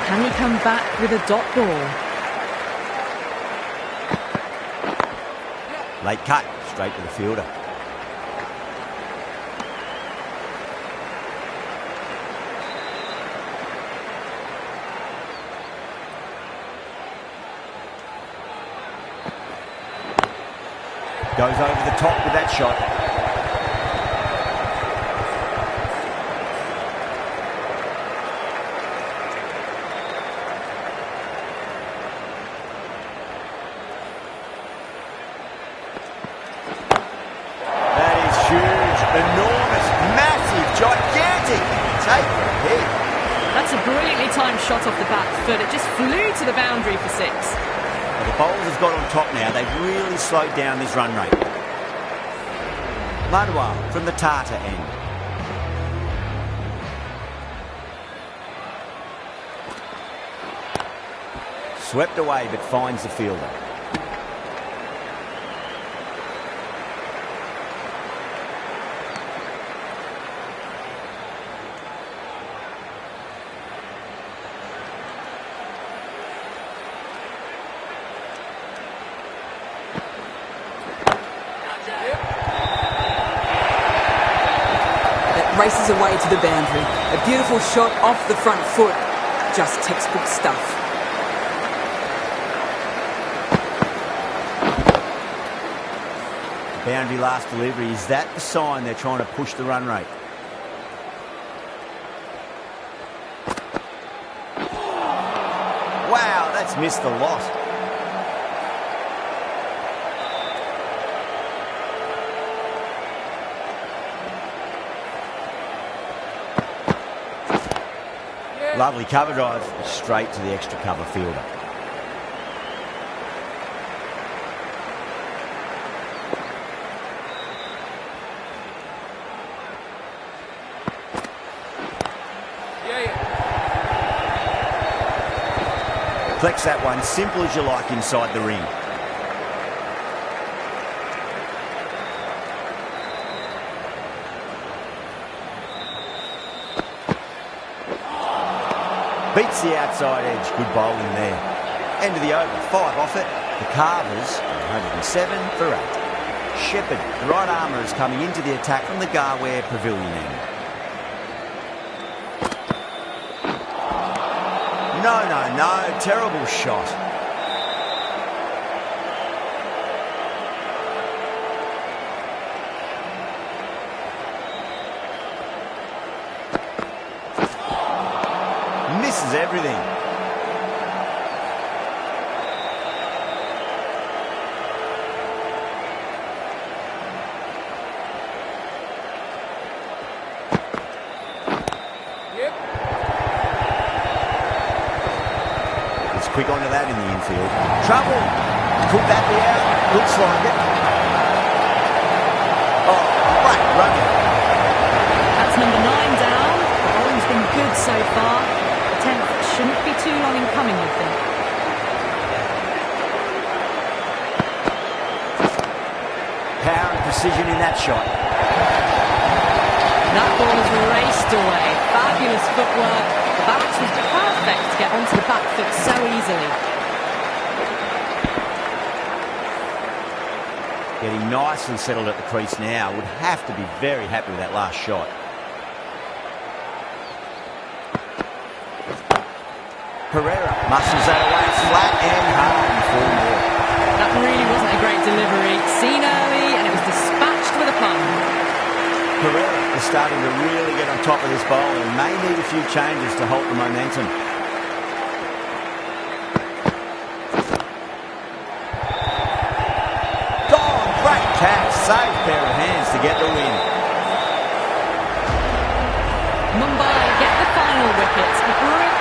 B: Can he come back with a dot ball?
A: Late cut, straight to the fielder. Goes over the top with that shot. That is huge, enormous, massive, gigantic. Take the hit.
B: That's a brilliantly timed shot off the back foot. It just flew to the boundary for 6.
A: Well, the bowlers have got on top now. They've really slowed down this run rate. Madwal from the Tata end. Swept away but finds the fielder.
E: Races away to the boundary. A beautiful shot off the front foot. Just textbook stuff.
A: Boundary last delivery. Is that the sign they're trying to push the run rate? Wow, that's missed the lot. Lovely cover drive, straight to the extra cover fielder. Deflects that one, simple as you like, inside the ring. Beats the outside edge. Good bowling there. End of the over. 5 off it. The Carvers, 107 for 8. Shepherd, the right armour, is coming into the attack from the Garware Pavilion end. No. Terrible shot. Misses everything. He's quick onto that in the infield. Trouble. Could that be out? Looks like it. Oh, great running.
B: That's number 9 down. The bowling's been good so far. The 10th shouldn't be too long in coming, I think.
A: Power and precision in that shot.
B: That ball has raced away. Fabulous footwork. The balance was perfect to get onto the back foot so easily.
A: Getting nicely settled at the crease now. Would have to be very happy with that last shot. Pereira muscles that away flat and hard and 4 more.
B: That really wasn't a great delivery. Seen early and it was dispatched with a punt.
A: Pereira is starting to really get on top of this bowl and may need a few changes to halt the momentum. Gone! Great catch. Safe pair of hands to get the win.
B: Mumbai get the final wicket. A great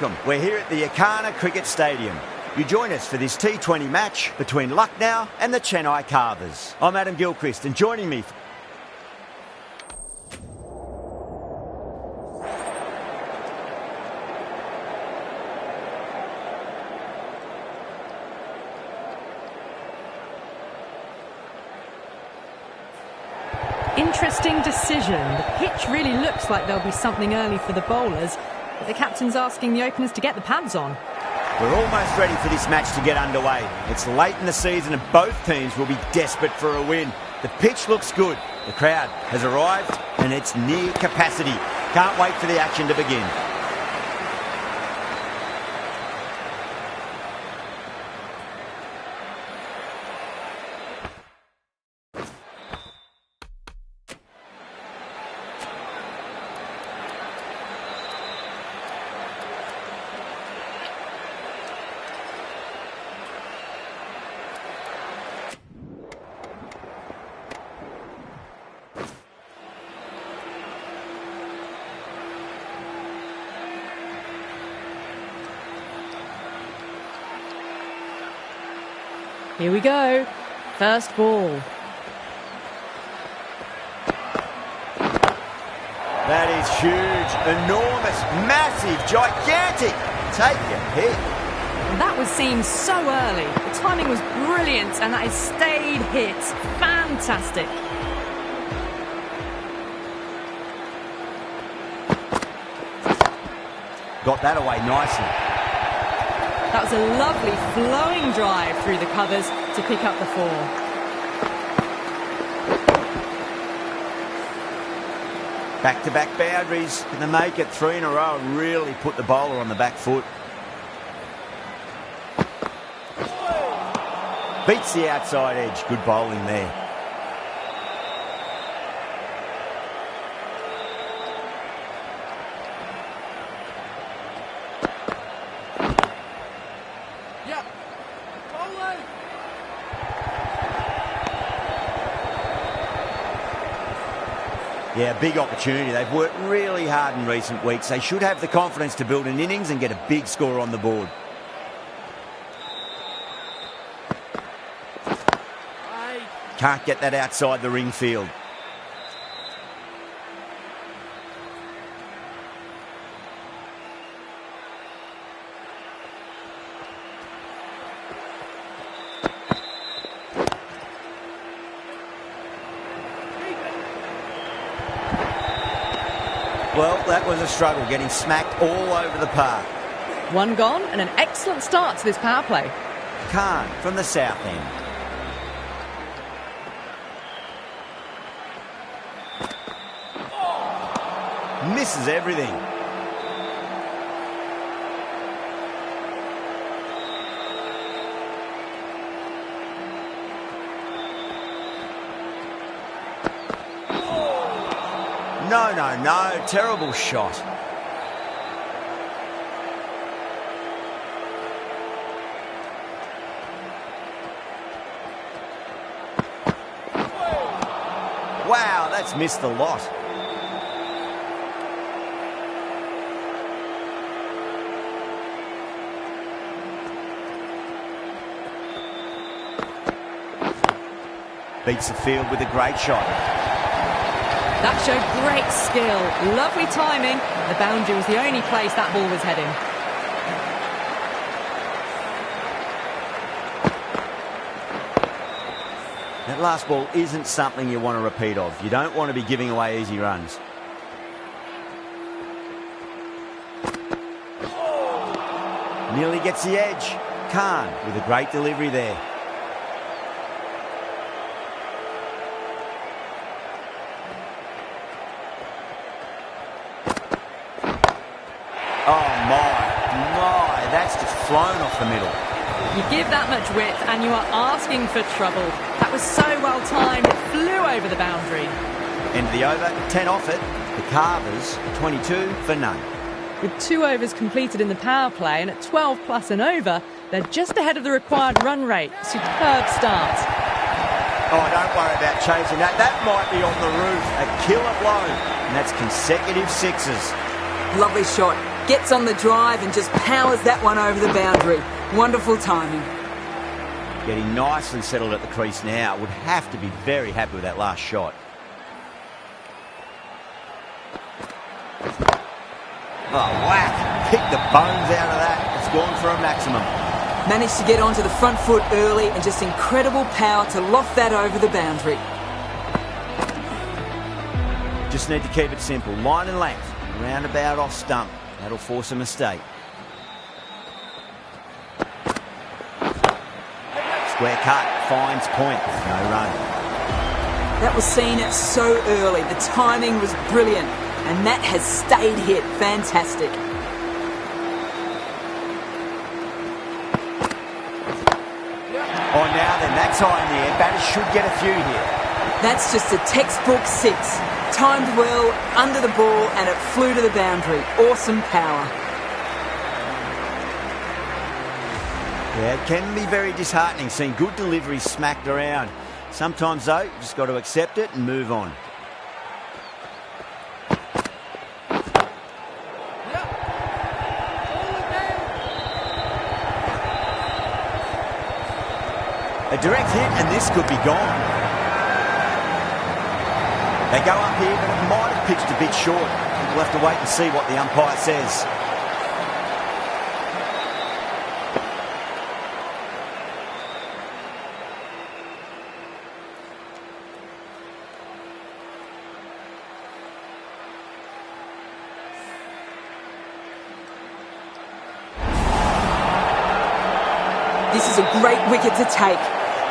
A: welcome. We're here at the Yakana Cricket Stadium. You join us for this T20 match between Lucknow and the Chennai Carvers. I'm Adam Gilchrist, and joining me...
B: Interesting decision. The pitch really looks like there'll be something early for the bowlers, but the captain's asking the openers to get the pads on.
A: We're almost ready for this match to get underway. It's late in the season and both teams will be desperate for a win. The pitch looks good. The crowd has arrived and it's near capacity. Can't wait for the action to begin.
B: Here we go. First ball.
A: That is huge, enormous, massive, gigantic. Take your pick.
B: That was seen so early. The timing was brilliant and that is stayed hit. Fantastic.
A: Got that away nicely.
B: That was a lovely flowing drive through the covers to pick up the 4.
A: Back-to-back boundaries. Can they make it 3 in a row and really put the bowler on the back foot? Beats the outside edge. Good bowling there. Yeah, big opportunity. They've worked really hard in recent weeks. They should have the confidence to build an innings and get a big score on the board. Can't get that outside the ring field. Well, that was a struggle, getting smacked all over the park.
B: 1 gone and an excellent start to this power play.
A: Khan from the south end. Misses everything. No. Terrible shot. Wow, that's missed a lot. Beats the field with a great shot.
B: That showed great skill, lovely timing. The boundary was the only place that ball was heading.
A: That last ball isn't something you want to repeat of. You don't want to be giving away easy runs. Nearly gets the edge. Khan with a great delivery there. Oh my, that's just flown off the middle.
B: You give that much width and you are asking for trouble. That was so well timed, it flew over the boundary.
A: End of the over, 10 off it. The Carvers, 22 for none.
B: With 2 overs completed in the power play and at 12 plus and over, they're just ahead of the required run rate. Superb start.
A: Oh, don't worry about chasing that. That might be on the roof. A killer blow. And that's consecutive 6s.
E: Lovely shot. Gets on the drive and just powers that one over the boundary. Wonderful timing.
A: Getting nicely settled at the crease now. Would have to be very happy with that last shot. Oh, whack. Pick the bones out of that. It's gone for a maximum.
E: Managed to get onto the front foot early and just incredible power to loft that over the boundary.
A: Just need to keep it simple. Line and length. Roundabout off stump. That'll force a mistake. Square cut. Finds point. No run.
E: That was seen so early. The timing was brilliant. And that has stayed hit. Fantastic.
A: Oh, now then, that's high in the air. Batters should get a few here.
E: That's just a textbook six. Timed well, under the ball, and it flew to the boundary. Awesome power.
A: Yeah, it can be very disheartening seeing good deliveries smacked around. Sometimes, though, you just got to accept it and move on. A direct hit, and this could be gone. They go up here, but it might have pitched a bit short. We'll have to wait and see what the umpire says.
E: This is a great wicket to take.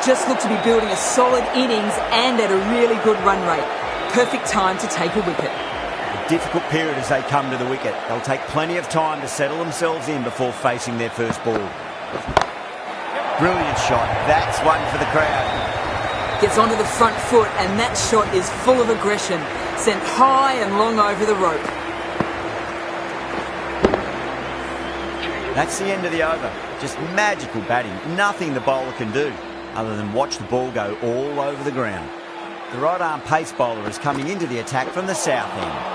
E: Just look to be building a solid innings and at a really good run rate. Perfect time to take a wicket.
A: A difficult period as they come to the wicket. They'll take plenty of time to settle themselves in before facing their first ball. Brilliant shot. That's one for the crowd.
E: Gets onto the front foot and that shot is full of aggression. Sent high and long over the rope.
A: That's the end of the over. Just magical batting. Nothing the bowler can do other than watch the ball go all over the ground. The right-arm pace bowler is coming into the attack from the south end.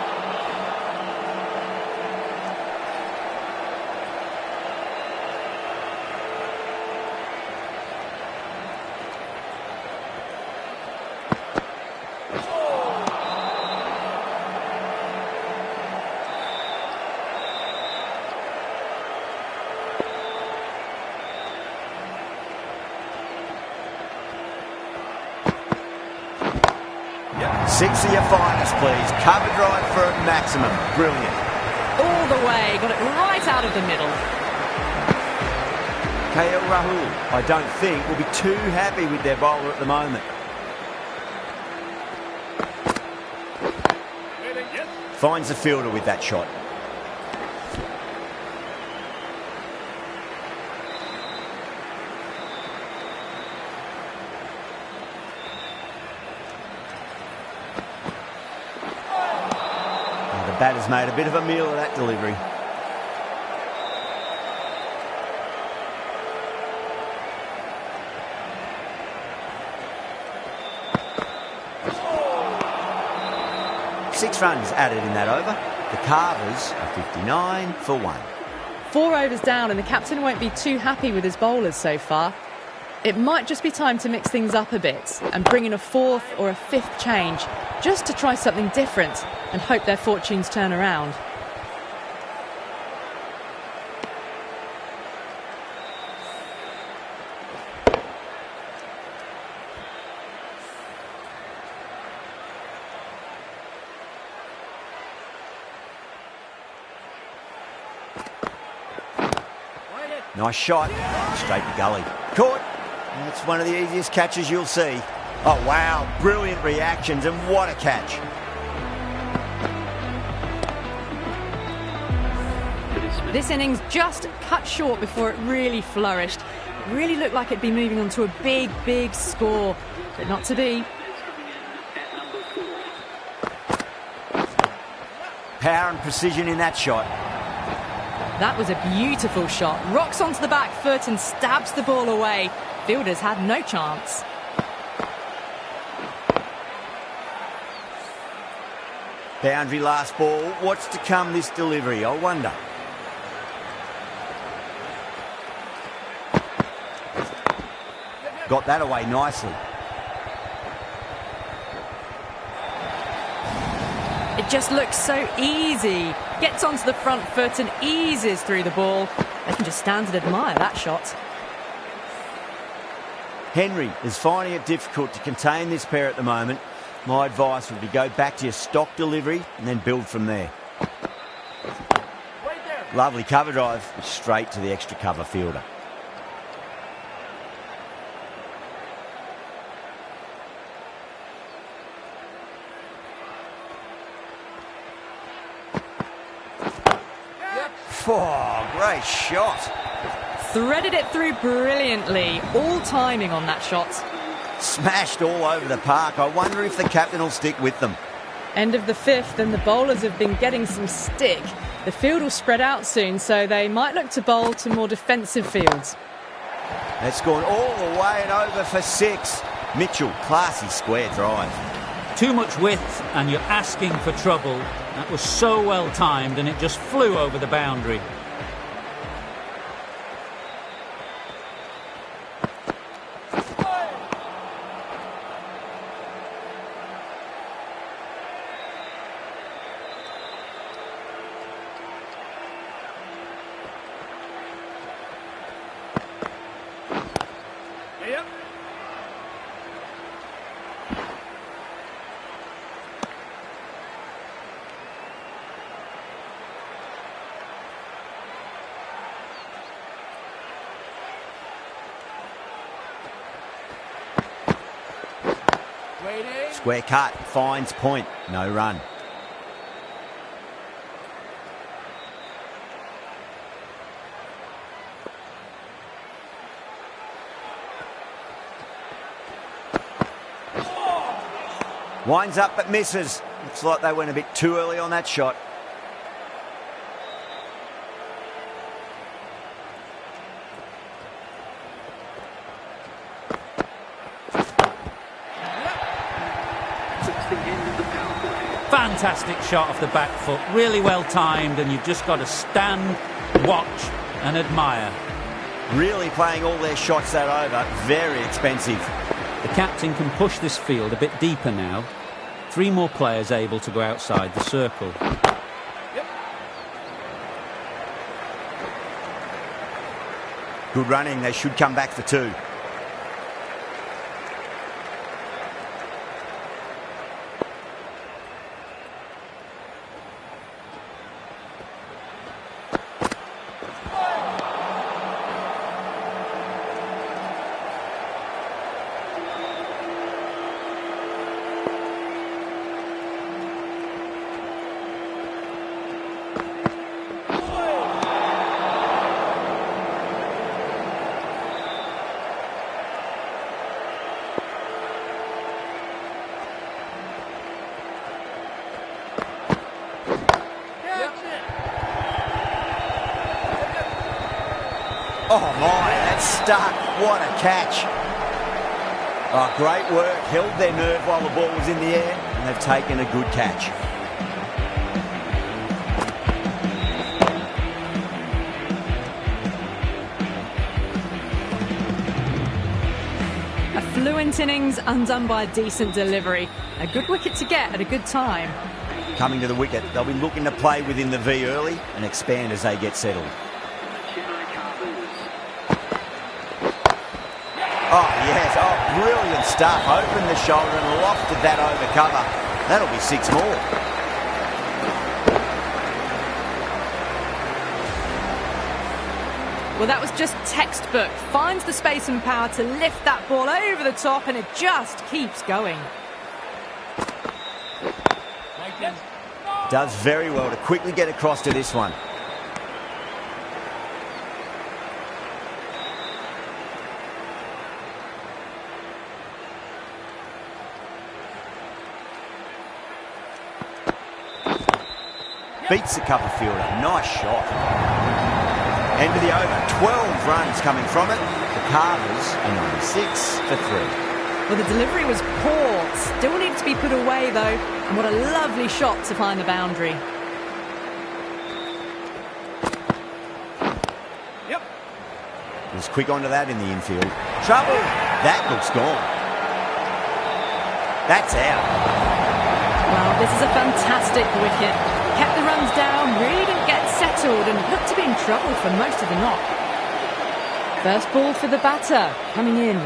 A: Six of your finest, please. Cover drive for a maximum. Brilliant.
B: All the way. Got it right out of the middle.
A: KL Rahul, I don't think, will be too happy with their bowler at the moment. Finds the fielder with that shot. The batter's made a bit of a meal of that delivery. Six runs added in that over. The Carvers are 59 for 1.
B: 4 overs down and the captain won't be too happy with his bowlers so far. It might just be time to mix things up a bit and bring in a fourth or a fifth change just to try something different and hope their fortunes turn around.
A: Nice shot. Straight to gully. Caught. That's one of the easiest catches you'll see. Oh, wow. Brilliant reactions, and what a catch.
B: This innings just cut short before it really flourished. It really looked like it'd be moving on to a big, big score, but not to be.
A: Power and precision in that shot.
B: That was a beautiful shot. Rocks onto the back foot and stabs the ball away. Fielders had no chance.
A: Boundary last ball. What's to come this delivery, I wonder. got that away nicely.
B: It just looks so easy. Gets onto the front foot and eases through the ball. They can just stand and admire that shot.
A: Henry is finding it difficult to contain this pair at the moment. My advice would be go back to your stock delivery and then build from there. Lovely cover drive, straight to the extra cover fielder. Oh, great shot.
B: Threaded it through brilliantly. All timing on that shot.
A: Smashed all over the park. I wonder if the captain will stick with them.
B: End of the fifth, and the bowlers have been getting some stick. The field will spread out soon, so they might look to bowl to more defensive fields.
A: It's gone all the way and over for 6. Mitchell, classy square drive.
D: Too much width and you're asking for trouble. That was so well timed and it just flew over the boundary.
A: Square cut, finds point, no run. Winds up but misses. Looks like they went a bit too early on that shot.
D: Fantastic shot off the back foot, really well timed, and you've just got to stand, watch and admire.
A: Really playing all their shots that over, very expensive.
D: The captain can push this field a bit deeper now. 3 more players able to go outside the circle.
A: Good running, they should come back for 2. Oh my, that's stuck. What a catch. Oh, great work. Held their nerve while the ball was in the air, and they've taken a good catch.
B: A fluent innings undone by a decent delivery. A good wicket to get at a good time.
A: Coming to the wicket, they'll be looking to play within the V early and expand as they get settled. Oh, yes. Oh, brilliant stuff. Opened the shoulder and lofted that over cover. That'll be 6 more.
B: Well, that was just textbook. Finds the space and power to lift that ball over the top, and it just keeps going.
A: Does very well to quickly get across to this one. Beats the cover fielder. Nice shot. End of the over. 12 runs coming from it. The Carvers are 96 for 3.
B: Well, the delivery was poor. Still needs to be put away, though. And what a lovely shot to find the boundary.
A: Was quick onto that in the infield. Trouble. That looks gone. That's out.
B: Well, this is a fantastic wicket. Kept the runs down, really didn't get settled and looked to be in trouble for most of the knock. First ball for the batter, coming in.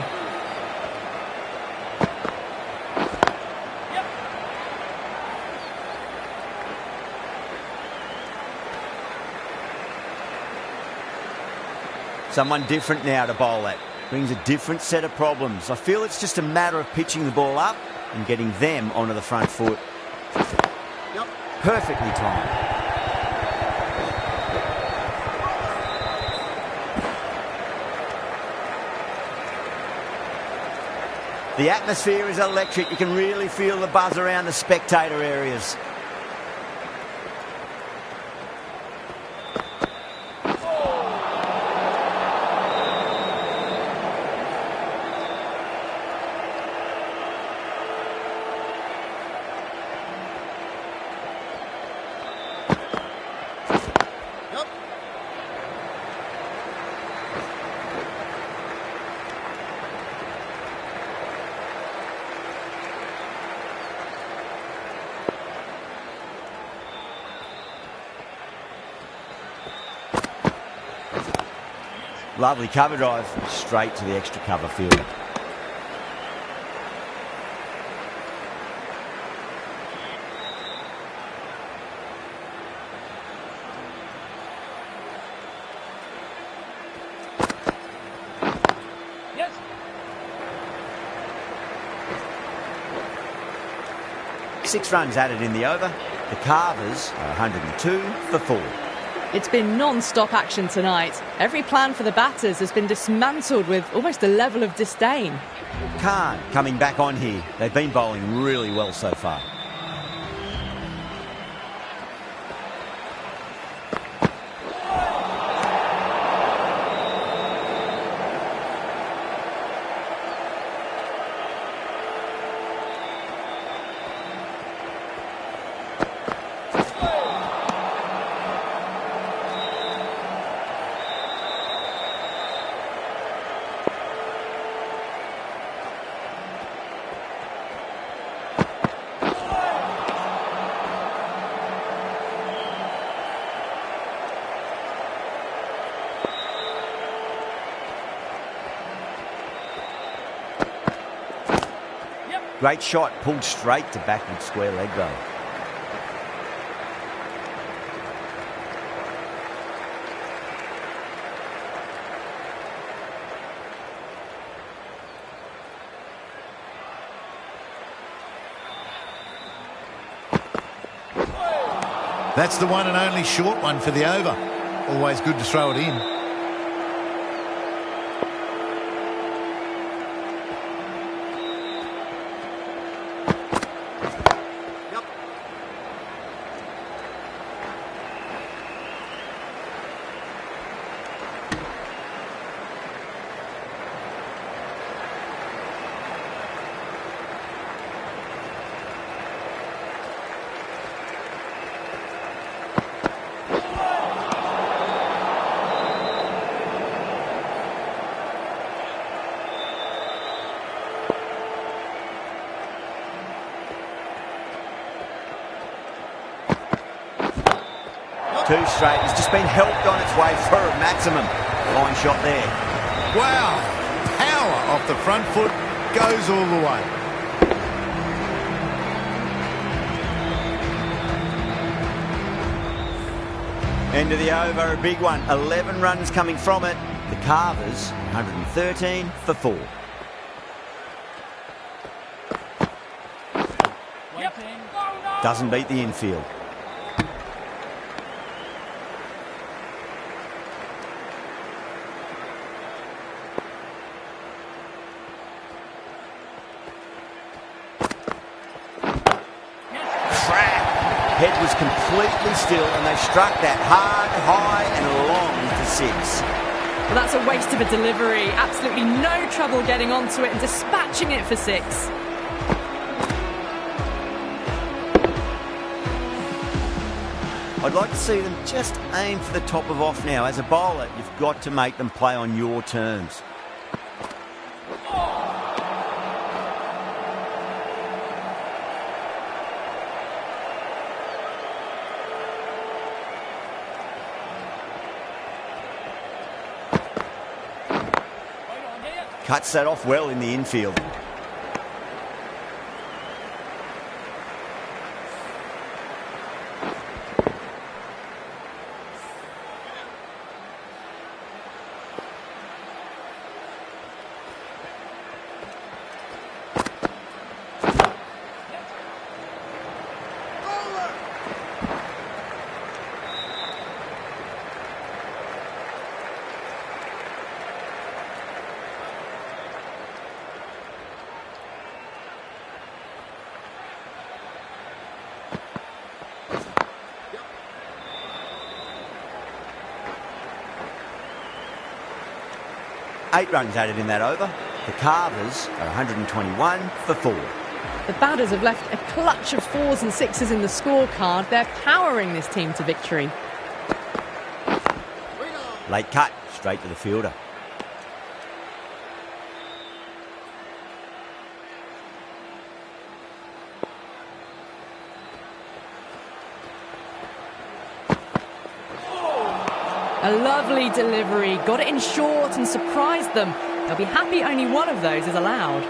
A: Someone different now to bowl at. Brings a different set of problems. I feel it's just a matter of pitching the ball up and getting them onto the front foot. Yep. Perfectly timed. The atmosphere is electric. You can really feel the buzz around the spectator areas. Lovely cover drive, straight to the extra cover field.
D: Yes.
A: Six runs added in the over. The Carvers are 102 for 4.
B: It's been non-stop action tonight. Every plan for the batters has been dismantled with almost a level of disdain.
A: Khan coming back on here. They've been bowling really well so far. Great shot, pulled straight to backward square leg though.
C: That's the one and only short one for the over. Always good to throw it in.
A: Two straight. It's just been helped on its way for a maximum. Fine shot there.
C: Wow. Power off the front foot. Goes all the way.
A: End of the over, a big one. 11 runs coming from it. The Carvers, 113 for 4. Doesn't beat the infield. Head was completely still and they struck that hard, high and long for 6.
B: Well, that's a waste of a delivery. Absolutely no trouble getting onto it and dispatching it for 6.
A: I'd like to see them just aim for the top of off now. As a bowler, you've got to make them play on your terms. Cuts that off well in the infield. Eight runs added in that over. The Carvers are 121 for 4.
B: The batters have left a clutch of 4s and 6s in the scorecard. They're powering this team to victory.
A: Late cut, straight to the fielder.
B: A lovely delivery, got it in short and surprised them. They'll be happy only one of those is allowed.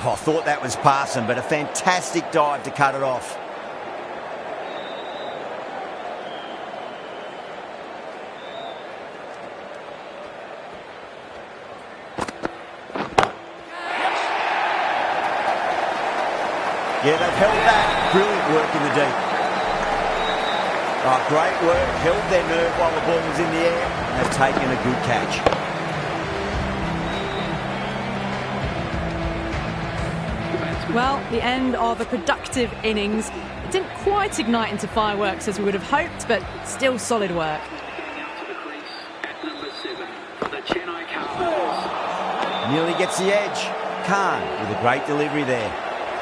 A: Oh, I thought that was passing, but a fantastic dive to cut it off. Yeah, they've held that. Brilliant work in the deep. Oh, great work. Held their nerve while the ball was in the air, and they've taken a good catch.
B: Well, the end of a productive innings. It didn't quite ignite into fireworks as we would have hoped, but still solid work.
A: Nearly gets the edge. Khan with a great delivery there.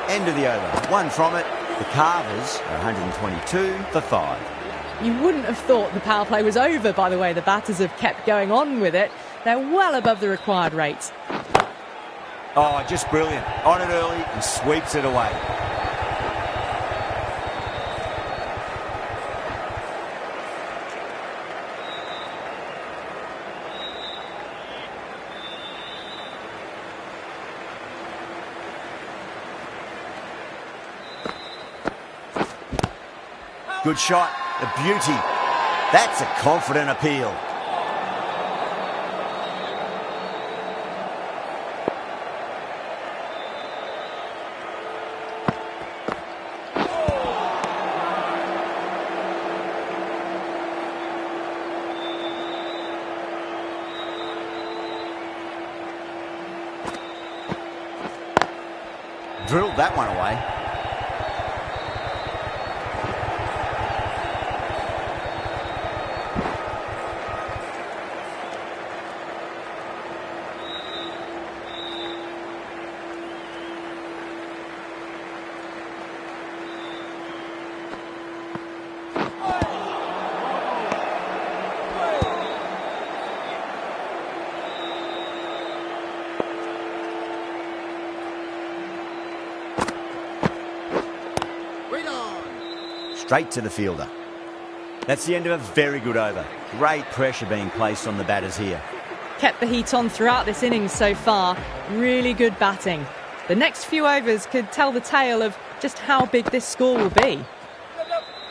A: End of the over. One from it. The Carvers are 122 for 5.
B: You wouldn't have thought the power play was over by the way the batters have kept going on with it. They're well above the required rate.
A: Oh, just brilliant. On it early and sweeps it away. Good shot. A beauty. That's a confident appeal. Drilled that one away. Straight to the fielder. That's the end of a very good over. Great pressure being placed on the batters here.
B: Kept the heat on throughout this innings so far. Really good batting. The next few overs could tell the tale of just how big this score will be.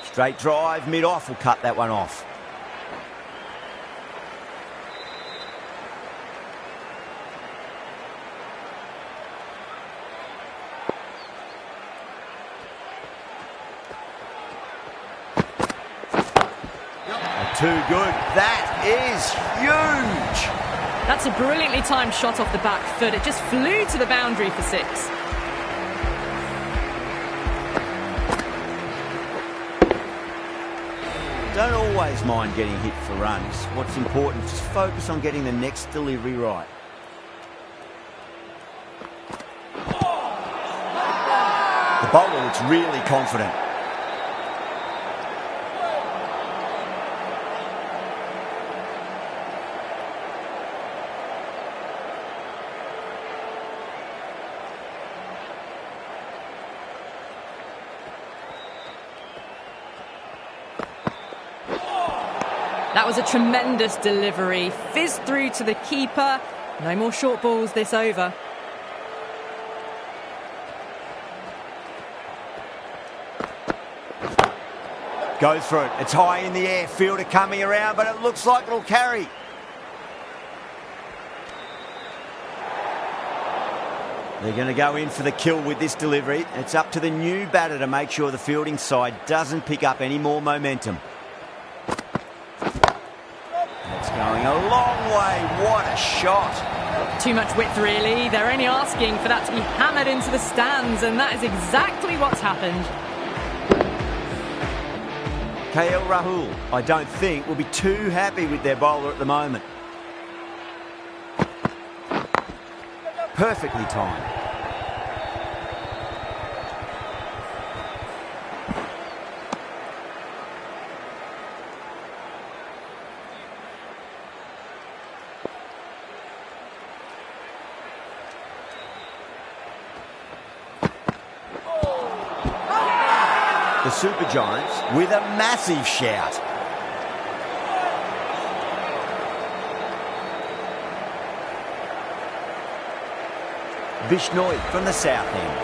A: Straight drive, mid-off will cut that one off. Too good. That is huge.
B: That's a brilliantly timed shot off the back foot. It just flew to the boundary for 6.
A: Don't always mind getting hit for runs. What's important is just focus on getting the next delivery right. The bowler looks really confident.
B: That was a tremendous delivery. Fizzed through to the keeper. No more short balls this over.
A: Goes for it. It's high in the air. Fielder coming around, but it looks like it'll carry. They're going to go in for the kill with this delivery. It's up to the new batter to make sure the fielding side doesn't pick up any more momentum. It's going a long way. What a shot.
B: Too much width, really. They're only asking for that to be hammered into the stands, and that is exactly what's happened.
A: KL Rahul, I don't think, will be too happy with their bowler at the moment. Perfectly timed. The Super Giants with a massive shout. Bishnoi from the south end.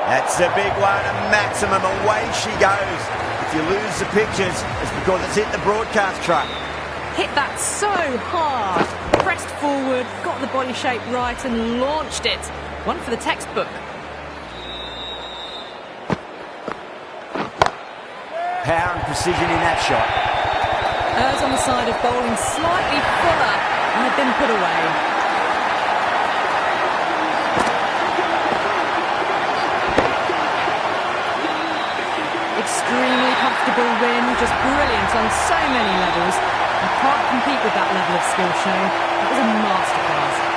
A: That's a big one, a maximum. Away she goes. If you lose the pictures, it's because it's hit the broadcast truck.
B: Hit that so hard. Pressed forward, got the body shape right and launched it. One for the textbook.
A: Power and precision in that shot.
B: Errs on the side of bowling slightly fuller and had been put away. Extremely comfortable win, just brilliant on so many levels. You can't compete with that level of skill shown. It was a masterclass.